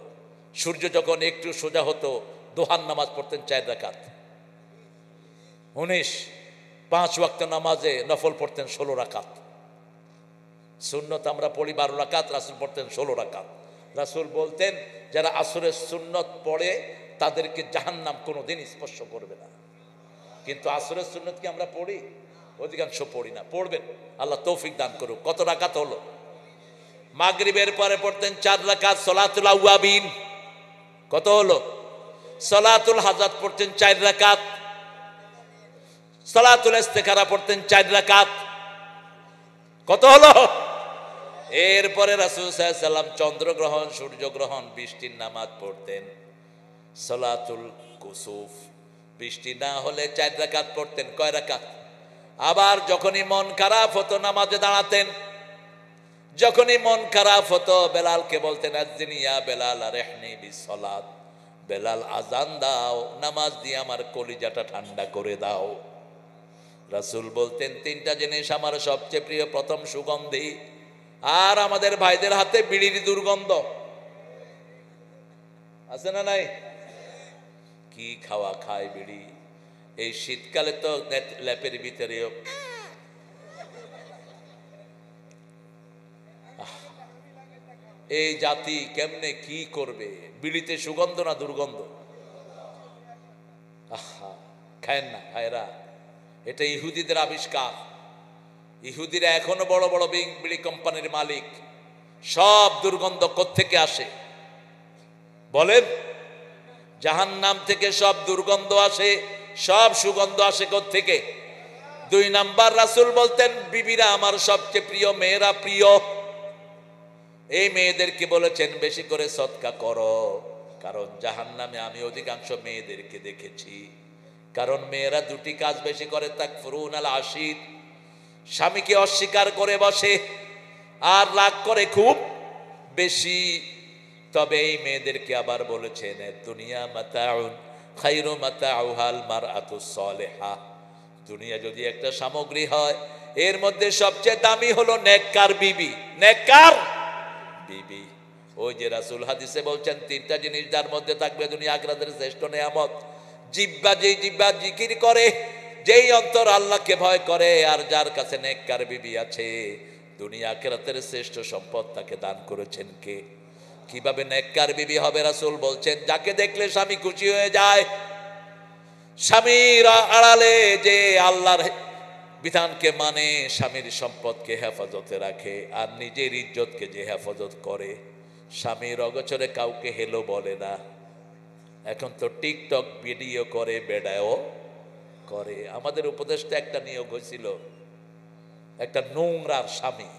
সূর্য যখন একটু সোজা হতো দোহান নামাজ পড়তেন 4 রাকাত। 19। 5 ওয়াক্ত নামাজে নফল পড়তেন 16 রাকাত। সুন্নত আমরা পড়ি 12 রাকাত, রাসূল পড়তেন 16 রাকাত। রাসূল বলতেন যারা আসরের সুন্নত পড়ে তাদেরকে জাহান্নাম কোনোদিন স্পর্শ করবে না। কিন্তু আসরের সুন্নত কি আমরা পড়ি? অধিকাংশ পড়ি না। পড়বেন, আল্লাহ তৌফিক দান করুক। কত রাকাত হলো? মাগরিবের পরে পড়তেন 4 রাকাত সালাতুল আওয়াবিন। কত হলো? সালাতুল হাজাত পড়তেন 4 রাকাত, সালাতুল ইস্তিখারা পড়তেন 4 রাকাত। কত হলো? এরপরে রাসূল সাল্লাল্লাহু আলাইহি সাল্লাম চন্দ্রগ্রহণ, সূর্যগ্রহণ, বৃষ্টির নামাজ পড়তেন সালাতুল কুসুফ। বৃষ্টি না হলে 4 রাকাত পড়তেন। কয় রাকাত? আবার যখনই মন খারাপ হতো নামাজে দাঁড়াতেন। যখনই মন খারাপ হতো বেলালকে বলতেন আযিনি ইয়া বেলাল আরহিনি বিসসালাত, বেলাল আজান দাও, নামাজ দিয়ে আমার কলিজাটা ঠান্ডা করে দাও। রাসূল বলতেন 3টা জিনিস আমার সবচেয়ে প্রিয়। প্রথম সুগন্ধি, আর আমাদের ভাইদের হাতে বিড়ির দুর্গন্ধ আছে না নাই? কি খাওয়া খায় বিড়ি! এই শীতকালে তো ল্যাপের ভিতরেও এই জাতি কেমনে কি করবে? বিড়িতে সুগন্ধ না দুর্গন্ধ? আহা, খায়েন না ভাইরা, এটা ইহুদিদের আবিষ্কার। ইহুদিরা এখনো বড় বড় বিড়ি কোম্পানির মালিক। সব দুর্গন্ধ কোত্থেকে আসে বলেন? জাহান্নাম থেকে সব দুর্গন্ধ আসে, সব সুগন্ধ আসে কোত্থেকে? 2 নাম্বার, রাসূল বলতেন বিবিরা আমার সবচেয়ে প্রিয়, মেয়েরা প্রিয়। এই মেয়েদেরকে বলেছেন বেশি করে সদকা করো, কারণ জাহান্নামে আমি অধিকাংশ মেয়েদেরকে দেখেছি। কারণ মেয়েরা 2টি কাজ বেশি করে, তাকফুরুন আল আশির, স্বামীকে অস্বীকার করে বসে আর রাগ করে খুব বেশি। তবে এই মেয়েদেরকে আবার বলেছেন দুনিয়া মাতাউন খায়রু মাতাউহাল মারআতুস সালিহা, দুনিয়া যদি একটা সামগ্রী হয় এর মধ্যে সবচেয়ে দামি হলো নেককার বিবি। নেককার বিবি। ওই যে রাসূল হাদিসে বলছেন 3টা জিনিস যার মধ্যে থাকবে দুনিয়া আখিরাতের শ্রেষ্ঠ নিয়ামত। জিহ্বা, যেই জিহ্বা জিকির করে, যেই অন্তর আল্লাহকে ভয় করে, আর যার কাছে নেককার বিবি আছে, দুনিয়া আখিরাতের শ্রেষ্ঠ সম্পদ তাকে দান করেছেন কে? কিভাবে নেককার বিবি হবে? রাসূল বলছেন যাকে দেখলে স্বামী খুশি হয়ে যায়, স্বামীর আড়ালে যে আল্লাহর বিধানকে মানে, স্বামীর সম্পদকে হেফাজতে রাখে, আর নিজের ইজ্জতকে যে হেফাজত করে, স্বামীর অগোচরে কাউকে হেলো বলে না। এখন তো টিকটক ভিডিও করে, বেড়াও করে। আমাদের উপদেশটা একটা নিয়োগ হয়েছিল, একটা নোংরার স্বামী,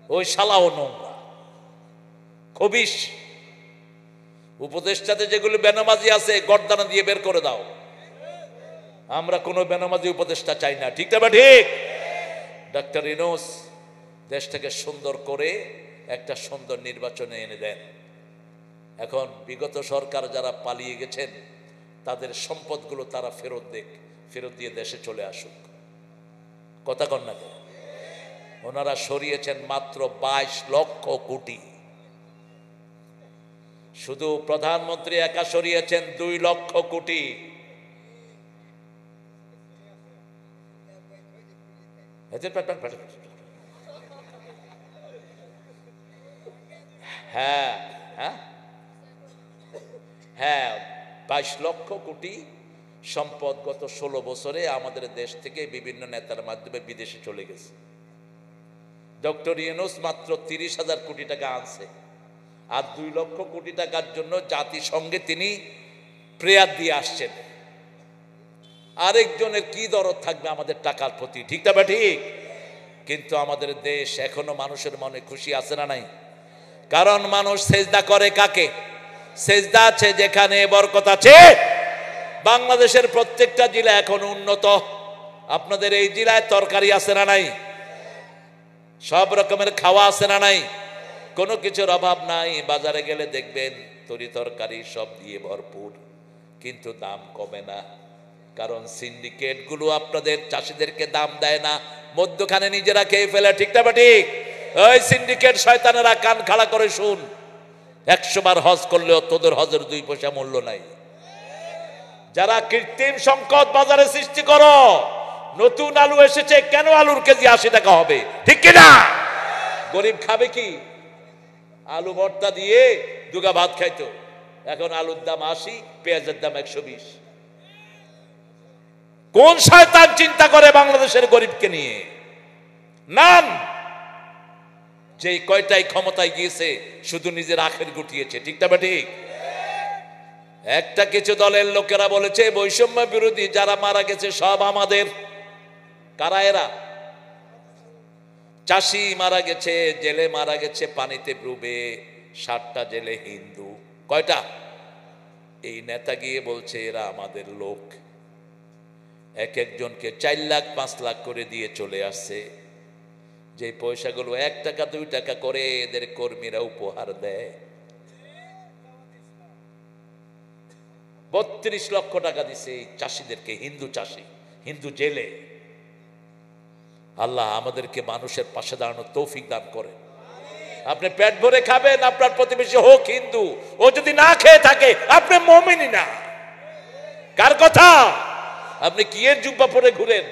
ওই শালাও নোংরা খবিশ। উপদেশটাতে যেগুলো বেনামাজি আছে গর্দানা দিয়ে বের করে দাও। আমরা কোনো বেনামাজি উপদেশটা চাই না, ঠিক না? ঠিক। ডক্টর ইউনূস দেশটাকে সুন্দর করে একটা সুন্দর নির্বাচনে এনে দেন। এখন বিগত সরকার যারা পালিয়ে গেছেন তাদের সম্পদগুলো তারা ফেরত দিয়ে দেশে চলে আসুক। কথা কন না? ওনারা সরিয়েছেন মাত্র 22 লক্ষ কোটি। শুধু প্রধানমন্ত্রী একা সরিয়েছেন 2 লক্ষ কোটি। হ্যাঁ হ্যাঁ হ্যাঁ, 22 লক্ষ কোটি সম্পদ গত 16 বছরে আমাদের দেশ থেকে বিভিন্ন নেতার মাধ্যমে বিদেশে চলে গেছে। ডক্টর ইউনূস মাত্র 30,000 কোটি টাকা আনছে, আর 2 লক্ষ কোটি টাকার জন্য জাতিসংঘে তিনি প্রেয়ার দিয়ে আসছেন। আরেকজনের কি দরদ থাকবে আমাদের টাকার প্রতি, ঠিক না? ঠিক। কিন্তু আমাদের দেশ এখনো মানুষের মনে খুশি আছে না নাই? কারণ মানুষ সেজদা করে কাকে? সেজদা আছে যেখানে বরকত আছে। বাংলাদেশের প্রত্যেকটা জেলা এখন উন্নত। আপনাদের এই জেলায় তরকারি আছে না নাই? সব রকমের খাওয়া আছে না নাই? কোনো কিছুর অভাব নাই। বাজারে গেলে দেখবেন তরি তরকারি সব দিয়ে ভরপুর, কিন্তু দাম কমে না। কারণ সিন্ডিকেট গুলো আপনাদের চাষিদেরকে দাম দেয় না, মধ্যখানে নিজেরা খেয়ে ফেলে, ঠিক না? ঠিক। ওই সিন্ডিকেট শয়তানেরা কান খাড়া করে শুন, 100 বার হজ করলেও তোদের হজের 2 পয়সা মূল্য নাই। যারা কৃত্রিম সংকট বাজারে সৃষ্টি করো, নতুন আলু এসেছে, কেন আলুর কেজি 80 টাকা হবে? ঠিক কিনা? গরিব খাবে কি? আলু ভর্তা দিয়ে দুগা ভাত খাইতো, এখন আলুর দাম 80, পেঁয়াজের দাম 120। কোন শয়তান চিন্তা করে বাংলাদেশের গরিবকে নিয়ে? নান যে কয়টাই ক্ষমতায় গিয়েছে শুধু নিজের আখের গুটিয়েছে। ঠিক না ঠিক? একটা কিছু দলের লোকেরা বলেছে বৈষম্য বিরোধী যারা মারা গেছে সব আমাদের। কারা এরা? চাষি মারা গেছে, জেলে মারা গেছে পানিতে ডুবে, 60টা জেলে হিন্দু। কয়টা? এই নেতা গিয়ে বলছে এরা আমাদের লোক। এক একজনকে 4 লাখ 5 লাখ করে দিয়ে চলে আসছে। যে পয়সাগুলো 1 টাকা 2 টাকা করে এদের কর্মীরা উপহার দেয়। 32 লক্ষ টাকা দিছে এই চাষিদেরকে, হিন্দু চাষি, হিন্দু জেলে। আল্লাহ আমাদেরকে মানুষের পাশে দাঁড়ানোর তৌফিক দান করে। আপনি পেট ভরে খাবেন, আপনার প্রতিবেশী হোক হিন্দু, ও যদি না খেয়ে থাকে আপনি মুমিনই না। কার কথা? আপনি কি এর জুব্বা পরে ঘুরেন?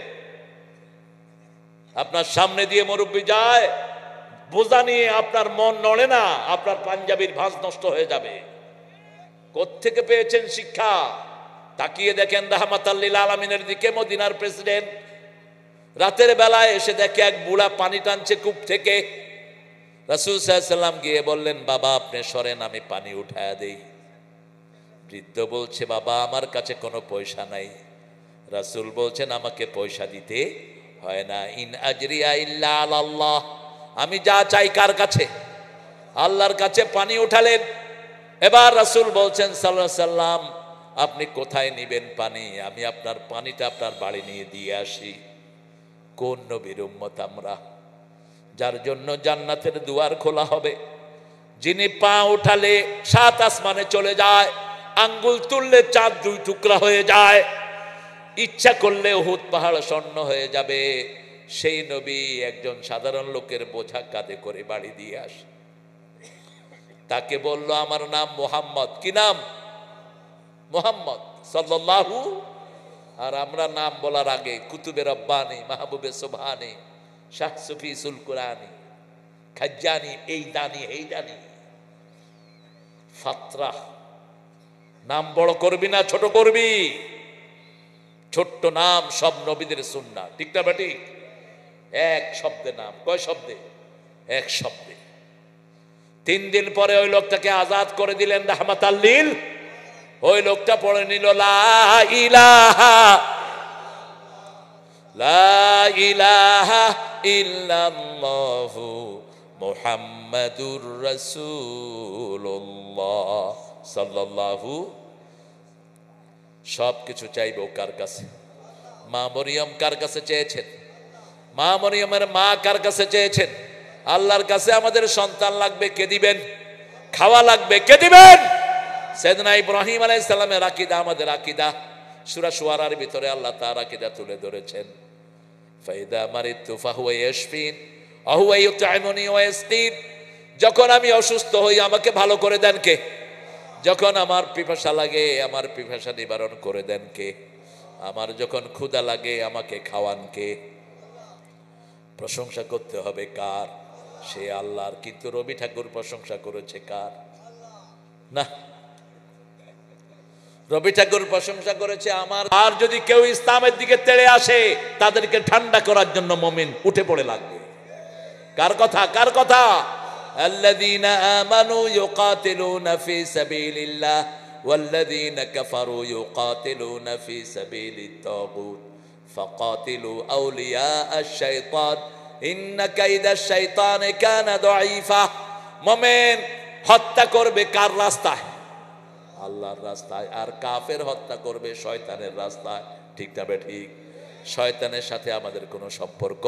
আপনার সামনে দিয়ে মুরব্বি যায় বোঝা নিয়ে, আপনার মন নড়ে না, আপনার পাঞ্জাবির ভাঁজ নষ্ট হয়ে যাবে। কোত্থেকে পেয়েছেন শিক্ষা? তাকিয়ে দেখেন রাহমাতাল লিল আলামিনের দিকে, মদিনার প্রেসিডেন্ট রাতের বেলায় এসে দেখে এক বুড়া পানি টানছে কূপ থেকে। রাসূল সাল্লাল্লাহু আলাইহি সাল্লাম গিয়ে বললেন বাবা আপনি সরেন, আমি পানি উঠায়া দেই। বৃদ্ধ বলছে বাবা আমার কাছে কোনো পয়সা নাই। রাসূল বলছেন আমাকে পয়সা দিতে হয় না, ইন আজরিয়া ইল্লা আলাল্লাহ, আমি যা চাই কার কাছে? আল্লাহর কাছে। পানি উঠালেন। এবার রাসূল বলছেন সাল্লাল্লাহু আলাইহি সাল্লাম আপনি কোথায় নেবেন পানি? আমি আপনার পানিটা আপনার বাড়ি নিয়ে দিয়ে আসি। কোন নবীর উম্মত আমরা, যার জন্য জান্নাতের দুয়ার খোলা হবে, যিনি পা উঠালে 7 আসমানে চলে যায়, আঙ্গুল তুললে চাঁদ 2 টুকরা হয়ে যায়, ইচ্ছা করলে উহুদ পাহাড় স্বর্ণ হয়ে যাবে, সেই নবী একজন সাধারণ লোকের বোঝা কাঁধে করে বাড়ি দিয়ে আসে। তাকে বলল আমার নাম মুহাম্মদ। কি নাম? মুহাম্মদ সাল্লাল্লাহু। আর আমরা নাম বলার আগে কুতুবে রব্বানি, মাহবুবে সুবহানি, শাহ সুফি সুল কুরআনি, খাজ্জানি, এই দানি এই দানি, ফাতরা। নাম বড় করবি না ছোট করবি। ছোট্ট নাম সব নবীদের সুন্নাহ। ঠিক না বেটি? এক শব্দে নাম। কয় শব্দে? এক শব্দে। 3 দিন পরে ওই লোকটাকে আজাদ করে দিলেন রাহমাতাল লিল। ওই লোকটা পড়ে নিল লা ইলাহা ইল্লাল্লাহু মুহাম্মাদুর রাসূলুল্লাহ সাল্লাল্লাহু। সব কিছু চাইবো কার কাছে? মা মরিয়ম কার কাছে চেয়েছেন? মা মরিয়মের মা কার কাছে চেয়েছেন? আল্লাহর কাছে। আমাদের সন্তান লাগবে, কে দিবেন? খাওয়া লাগবে, কে দিবেন? সাইয়েদনা ইব্রাহিম আলাইহিস সালামের আকীদা আমাদের আকীদা। সূরা শুআরার ভিতরে আল্লাহ তার আকীদা তুলে ধরেছেন। ফাইদা মারিতু ফাহুয়া ইয়াশফিন ওয়া হুয়া ইউতঈমুনি ওয়া ইয়াসকিন। যখন আমি অসুস্থ হই আমাকে ভালো করে দেন কে? যখন আমার পিপাসা লাগে আমার পিপাসা নিবারণ করে দেন কে? আমার যখন ক্ষুধা লাগে আমাকে খাওয়ান কে? প্রশংসা করতে হবে কার? সে আল্লাহর। কিন্তু রবি ঠাকুর প্রশংসা করেছে কার? না, রবি ঠাকুর প্রশংসা করেছে আমার। আর যদি কেউ ইসলামের দিকে তেড়ে আসে তাদেরকে ঠান্ডা করার জন্য মুমিন উঠে পড়ে লাগবে। কার কথা? কার কথা? আল্লাযীনা আমানু ইউকাতিলুনা ফি সাবিলিল্লাহ ওয়াল্লাযীনা কাফারু ইউকাতিলুনা ফি সাবিলিত তাগুত ফাকাতিলু আউলিয়া আশ-শাইতান ইন্না কাইদাশ শাইতানি কানা দাঈফা। মুমিন হত্যা করবে কার রাস্তায়? আল্লাহর রাস্তায়। আর কাফের হত্যা করবে শয়তানের রাস্তায়। ঠিক না বে ঠিক? শয়তানের সাথে আমাদের কোনো সম্পর্ক।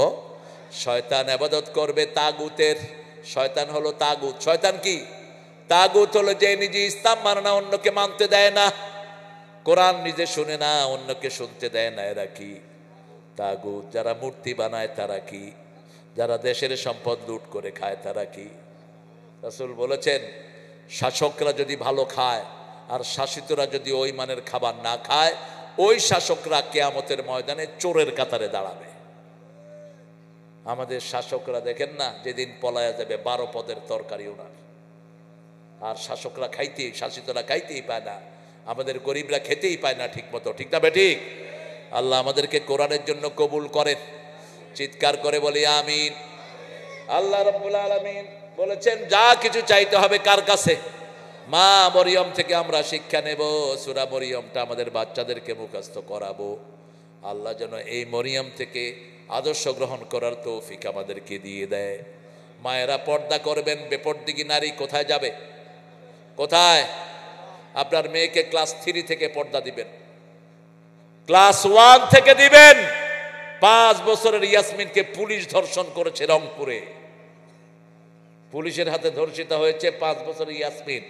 শয়তান ইবাদত করবে তাগুতের। শয়তান হলো তাগুত। শয়তান কি? তাগুত হলো যে নিজে ইসলাম মানে না, অন্যকে মানতে দেয় না, কোরআন নিজে শুনে না, অন্যকে শুনতে দেয় না। এরা কি? তাগুত। যারা মূর্তি বানায় তারা কি? যারা দেশের সম্পদ লুট করে খায় তারা কি? রাসূল বলেছেন শাসকরা যদি ভালো খায় আর শাসিতরা যদি ওই মানের খাবার না খায় ওই শাসকরা কিয়ামতের ময়দানে চোরের কাতারে দাঁড়াবে। আমাদের শাসকরা দেখেন না, যেদিন পলায়া যাবে 12 পদের তরকারি ওনার, আর শাসকরা খাইতেই, শাসিতরা খাইতেই পায় না, আমাদের গরিবরা খেতেই পায় না ঠিক মতো, ঠিক না বেঠিক? আল্লাহ আমাদেরকে কোরআনের জন্য কবুল করেন, চিৎকার করে বলি আমিন। আল্লাহ রাব্বুল আলামিন বলেছেন যা কিছু চাইতে হবে কার কাছে? মা মরিয়ম থেকে আমরা শিক্ষা নেব, সূরা মরিয়মটা আমাদের বাচ্চাদেরকে মুখস্থ করাবো। আল্লাহ যেন এই মরিয়ম থেকে আদর্শ গ্রহণ করার তৌফিক আমাদেরকে দিয়ে দেয়। মায়েরা পর্দা করবেন, বেপরদিগী নারী কোথায় যাবে? কোথায়? আপনার মেয়েকে ক্লাস 3 থেকে পর্দা দিবেন, ক্লাস 1 থেকে দিবেন। 5 বছরের ইয়াসমিনকে পুলিশ ধর্ষণ করেছে রংপুরে, পুলিশের হাতে ধর্ষিত হয়েছে 5 বছরের ইয়াসমিন।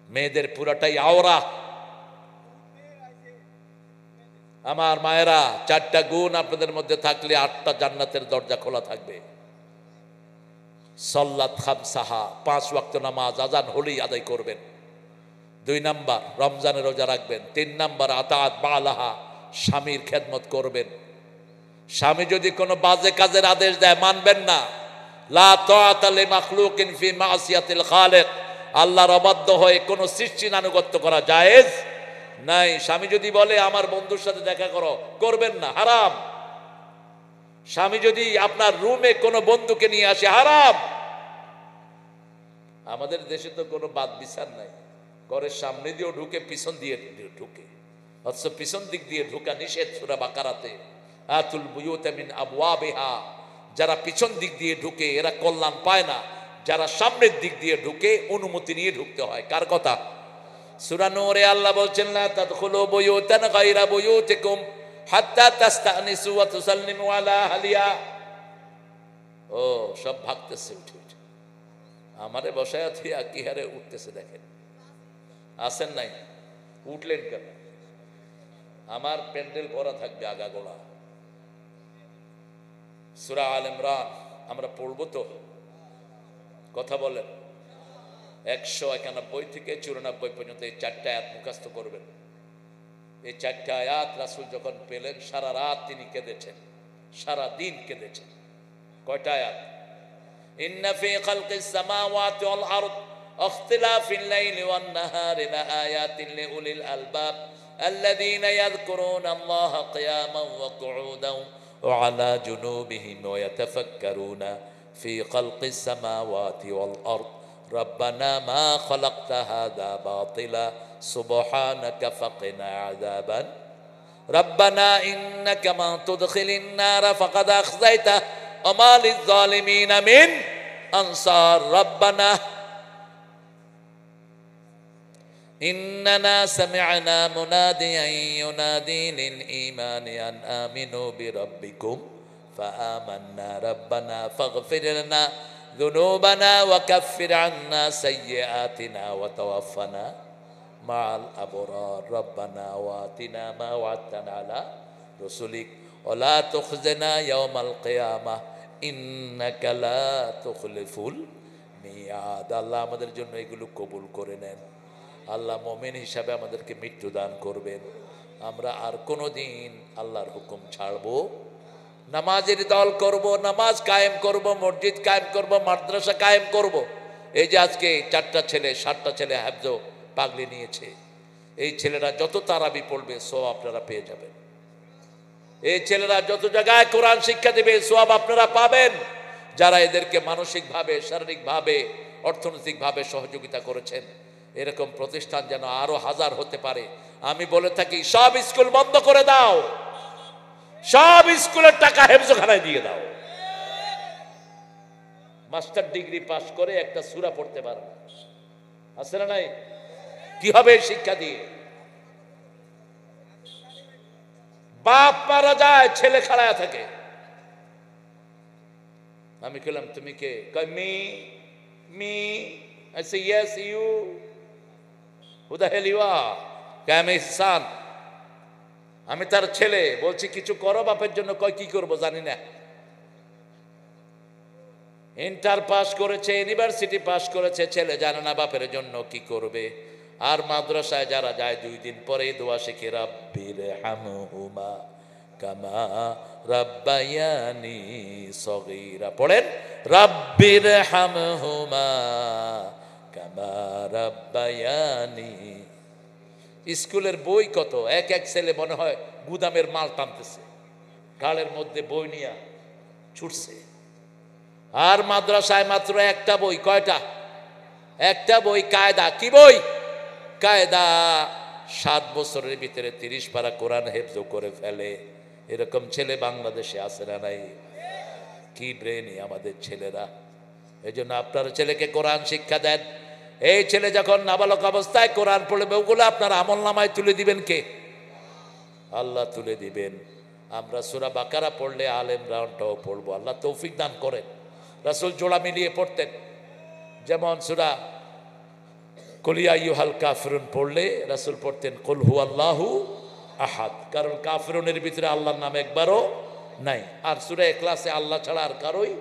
মেয়েদের পুরাটাই আওরা। আমার মায়েরা, 4টা গুণ আপনাদের মধ্যে থাকলে 8টা জান্নাতের দরজা খোলা থাকবে। সাল্লাত খামসাহা, 5 ওয়াক্ত নামাজ আজান হলেই আদায় করবেন। 2 নাম্বার রমজানের রোজা রাখবেন। 3 নাম্বার আতাআত বালাহা, স্বামীর খেদমত করবেন। স্বামী যদি কোনো বাজে কাজের আদেশ দেয় মানবেন না। লা তাআতা লিমাখলুকিন ফি মাসিয়াতিল খালিক, আল্লাহর অবাধ্য হয়ে কোনো সৃষ্টির আনুগত্য করা জায়েজ নাই। স্বামী যদি বলে আমার বন্ধুর সাথে দেখা করো, করবেন না, হারাম। স্বামী যদি আপনার রুমে কোনো বন্ধুকে নিয়ে আসে, হারাম। আমাদের দেশে তো কোনো বাদ বিচার নাই, ঘরের সামনে দিয়েও ঢুকে, পিছন দিয়ে ঢুকে, অথচ পিছন দিক দিয়ে ঢুকা নিষেধ সূরা বাকারাতে। আতুল বুয়ুতা মিন আবওয়াবিহা, যারা পিছন দিক দিয়ে ঢুকে এরা কল্যাণ পায় না, যারা সামনের দিক দিয়ে ঢুকে অনুমতি নিয়ে ঢুকতে হয়। কার কথা? সূরা নূরে আল্লাহ বলছেন লা তাদখুলু বুয়ুতান গায়রা বুয়ুতিকুম হাত্তা তাস্তানিসু ওয়া তুসাল্লিমু আলা আহলিহা। ও সব ভাগতেছে উঠে উঠে, আমারে বসায়া থিয়া কি হারে উঠতেছে দেখেন। আসেন নাই, উঠলেন কেন? আমার প্যান্ডেল ভরা থাকবে আগাগোড়া। সূরা আল ইমরান আমরা পড়বো তো? কথা বলেন। 191 থেকে 94 পর্যন্ত এই 4টা আয়াত মুখস্থ করবেন। এই 4টা আয়াত রাসূল যখন পেলেন সারা রাত তিনি কেঁদেছেন, সারা দিন কেঁদেছেন। কয়টা আয়াত? ইন্না ফি খালকিস সামাওয়াতি ওয়াল আরদ ইখতিলাফিল লাইলি ওয়ান নাহারি লাআয়াতিন লিউলিল আলবাব আল্লাযীনা ইয়াযকুরুনা আল্লাহা কিয়ামান ওয়া কুউদান ওয়া আলা জুনুবিহিম ওয়া ইয়াতাফাক্কারুনা ফি খালকিস সামাওয়াতি ওয়াল আরদ রব্বানা মা খালাকতা হাযা বাতিলা সুবহানাকা ফাকিনা আযাবান রব্বানা ইন্নাকা মান তুদখিলিন নার ফাকাদ আখযাইতা ওয়া মা লিয-যালিমিনা মিন আনসার রব্বানা ইন্নানা সামি'না মুনাদিয়ান ইউনাদি লিল ঈমানি আন আমিনু বিরাব্বিকুম ফাআমান্না রব্বানা ফাগফির লানা যুনুবানা ওয়া কাফির আন্না সাইয়্যাতিনা ওয়া তাওয়াফানা মা'আল আবরার রব্বানা ওয়া আতিনা মা ওয়া'আদতানা আলা রাসূলিক ওয়া লা তুখজিনা ইয়াওমাল কিয়ামাহ ইন্নাকা লা তুখলিফুল মিয়াদ। আল্লাহ আমাদের জন্য এগুলো কবুল করে নেন। আল্লাহ মুমিন হিসাবে আমাদেরকে মৃত্যু দান করবেন। আমরা আর কোনোদিন আল্লাহর হুকুম ছাড়বো, নামাজের দল করব, নামাজ কায়েম করব, মসজিদ কায়েম করব, মাদ্রাসা কায়েম করব। এই যে আজকে 4টা ছেলে 7টা ছেলে হাফজ পাগলি নিয়েছে, এই ছেলেরা যত তারাবি পড়বে সওয়াব আপনারা পেয়ে যাবেন। এই ছেলেরা যত জায়গায় কোরআন শিক্ষা দেবে সওয়াব আপনারা পাবেন। যারা এদেরকে মানসিকভাবে, শারীরিকভাবে, অর্থনৈতিকভাবে সহযোগিতা করেছেন, এরকম প্রতিষ্ঠান যেন আরো 1000 হতে পারে। আমি বলে থাকি সব স্কুল বন্ধ করে দাও, সব স্কুলের টাকা হেফজখানায় দিয়ে দাও। মাস্টার ডিগ্রি পাস করে একটা সূরা পড়তে পারবে, আছে না নাই? কি হবে শিক্ষা দিয়ে? বাপ মারা যায়, ছেলে খাড়ায় থাকে। আমি কইলাম তুমি কে? কয় me me. I say yes you. Who the hell you are? I'm his son. আমি তার ছেলে। বলছি কিছু করো বাপের জন্য। কয় কি করবো জানি না। ইন্টার পাস করেছে, ইউনিভার্সিটি পাস করেছে, ছেলে জানে না বাপের জন্য কি করবে। আর মাদ্রাসায় যারা যায় 2 দিন পরে দোয়া শিখে রাব্বির হামহুমা কামা রাব্বায়ানি সগীরা। পড়েন রাব্বির হামহুমা কামা রাব্বায়ানি। স্কুলের বই কত, এক এক ছেলে মনে হয় গুদামের মাল টানতেছে, গালের মধ্যে বই নিয়ে ছুটছে। আর মাদ্রাসায় মাত্র একটা বই। কয়টা? একটা বই, কায়দা। কি বই? কায়দা। 7 বছরের ভিতরে 30 পারা কোরআন হেফজ করে ফেলে। এরকম ছেলে বাংলাদেশে আছে না নাই? কি ব্রেনই আমাদের ছেলেরা। এই জন্য আপনার ছেলেকে কোরআন শিক্ষা দেন। এই ছেলে যখন নাবালক অবস্থায় কোরআন পড়বে, ওগুলো আপনার আমল নামায় তুলে দিবেন কে? আল্লাহ তুলে দিবেন। আমরা সূরা বাকারা পড়লে আলেম রাউন্ডটাও পড়বো। আল্লাহ তৌফিক দান করেন। রাসূল জোড়া মিলিয়ে পড়তেন। যেমন সূরা কুল ইয়া আইয়ুহাল কাফিরুন পড়লে রাসূল পড়তেন কুল হুয়াল্লাহু আহাদ, কারণ কাফিরুনের ভিতরে আল্লাহর নাম একবারও নাই। আর সূরা ইখলাসে আল্লাহ ছাড়া আর কারোই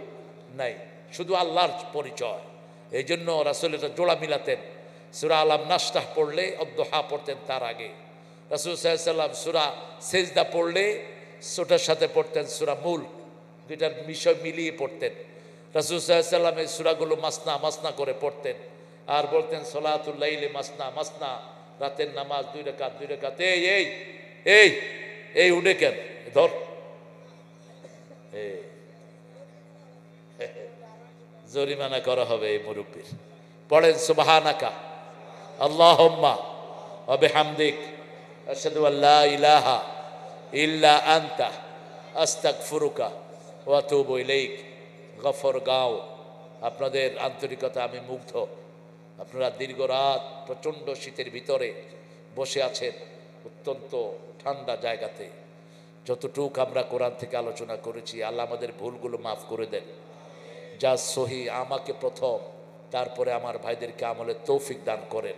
নাই, শুধু আল্লাহর পরিচয়। এই জন্য রাসূল এটা জোড়া মিলাতেন। সূরা আলাম নাশরাহ পড়লে অদ্দুহা পড়তেন তার আগে। রাসূল সাল্লাল্লাহু আলাইহি ওয়াসাল্লাম সূরা সেজদা পড়লে ছোটার সাথে পড়তেন সূরা মুলক, দুইটার বিষয় মিলিয়ে পড়তেন। রাসূল সাল্লাল্লাহু আলাইহি ওয়াসাল্লাম এই সূরাগুলো মাসনা মাসনা করে পড়তেন। আর বলতেন সলাতুল লাইলি মাসনা মাসনা, রাতের নামাজ 2 রাকাত 2 রাকাত। এই এই এই এই উঠে কেন ধর, জরিমানা করা হবে এই মুরব্বীর। পড়েন সুবহানাকা আল্লাহুম্মা ওয়া বিহামদিক আশহাদু আল্লা ইলাহা ইল্লা আনতা আস্তাগফিরুকা ওয়া আতুবু ইলাইক। গফর গাও। আপনাদের আন্তরিকতা আমি মুগ্ধ। আপনারা দীর্ঘ রাত প্রচণ্ড শীতের ভিতরে বসে আছেন অত্যন্ত ঠান্ডা জায়গাতে। যতটুক আমরা কোরআন থেকে আলোচনা করেছি, আল্লাহ আমাদের ভুলগুলো মাফ করে দেন। যা সহি আমাকে প্রথম, তারপরে আমার ভাইদেরকে আমলের তৌফিক দান করেন।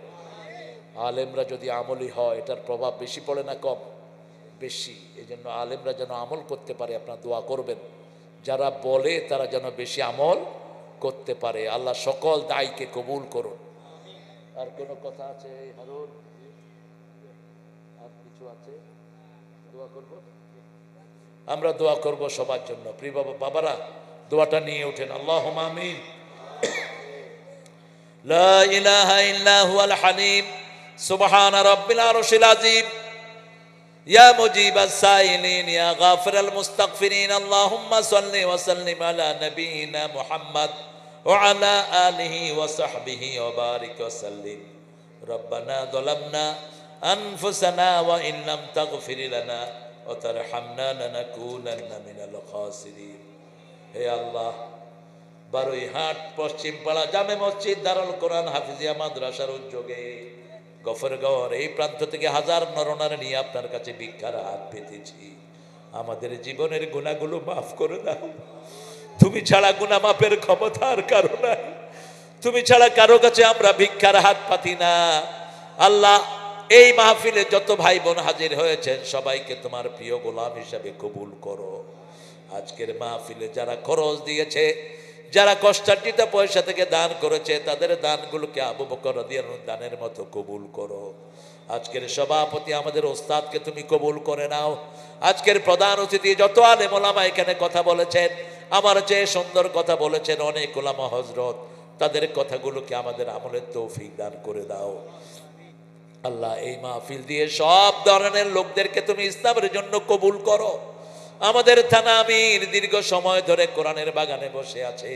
আলেমরা যদি আমলি হয়, এটার প্রভাব বেশি পড়ে না কম? বেশি। এই জন্য আলেমরা যেন আমল করতে পারে, আপনারা দোয়া করবেন। যারা বলে তারা যেন বেশি আমল করতে পারে। আল্লাহ সকল দায়ীকে কবুল করুন। আর কোনো কথা আছে হারুন? আর কিছু আছে? দোয়া করব, আমরা দোয়া করব সবার জন্য। প্রিয় বাবারা দোয়াটা নিয়ে ওঠেন। আল্লাহুম্মা আমিন। লা ইলাহা ইল্লা হুয়াল হালিম সুবহানা রাব্বিল আরশিল আযীম ইয়া মুজিবাস সাইলিন ইয়া গাফিরাল মুস্তাগফিরিন। আল্লাহুম্মা সাল্লি ওয়া সাল্লিম আলা নাবিয়িনা মুহাম্মদ ওয়া আলা আলিহি ওয়া সাহবিহি ওয়া বারিক ওয়া সাল্লিম। রব্বানা যালামনা আনফুসানা ওয়া ইন লাম তাগফির লানা ওয়া তারহামনা লানাকুনান্না মিনাল খাসিরিন। হে আল্লাহ, বারুইহাট পশ্চিমপাড়া জামে মসজিদ দারুল কোরআন হাফিজিয়া মাদ্রাসার উদ্যোগে গফরগাঁওয়ের এই প্রান্ত থেকে হাজার নরনারী নিয়ে আপনার কাছে ভিক্ষার হাত পেতেছি। আমাদের জীবনের গুনাহগুলো মাফ করে দাও। তুমি ছাড়া গুনাহ মাফের ক্ষমতা আর কারো নাই। তুমি ছাড়া কারো কাছে আমরা ভিক্ষার হাত পাতি না। আল্লাহ, এই মাহফিলে যত ভাই বোন হাজির হয়েছেন সবাইকে তোমার প্রিয় গোলাম হিসাবে কবুল করো। আজকের মাহফিলে যারা খরচ দিয়েছে, যারা কষ্টার্জিত পয়সা থেকে দান করেছে, তাদের দানগুলোকে আবু বকর রাদিয়াল্লাহু আনহু দানের মতো কবুল করো। আজকের সভাপতি আমাদের ওস্তাদকে তুমি কবুল করে নাও। আজকের প্রধান অতিথি যত আলেম ওলামা এখানে কথা বলেছেন, আমার চেয়ে সুন্দর কথা বলেছেন অনেক ওলামা হযরত, তাদের কথাগুলোকে আমাদের আমলের তৌফিক দান করে দাও। আল্লাহ, এই মাহফিল দিয়ে সব ধরনের লোকদেরকে তুমি ইসলামের জন্য কবুল করো। আমাদের থানা আমির দীর্ঘ সময় ধরে কোরআনের বাগানে বসে আছে।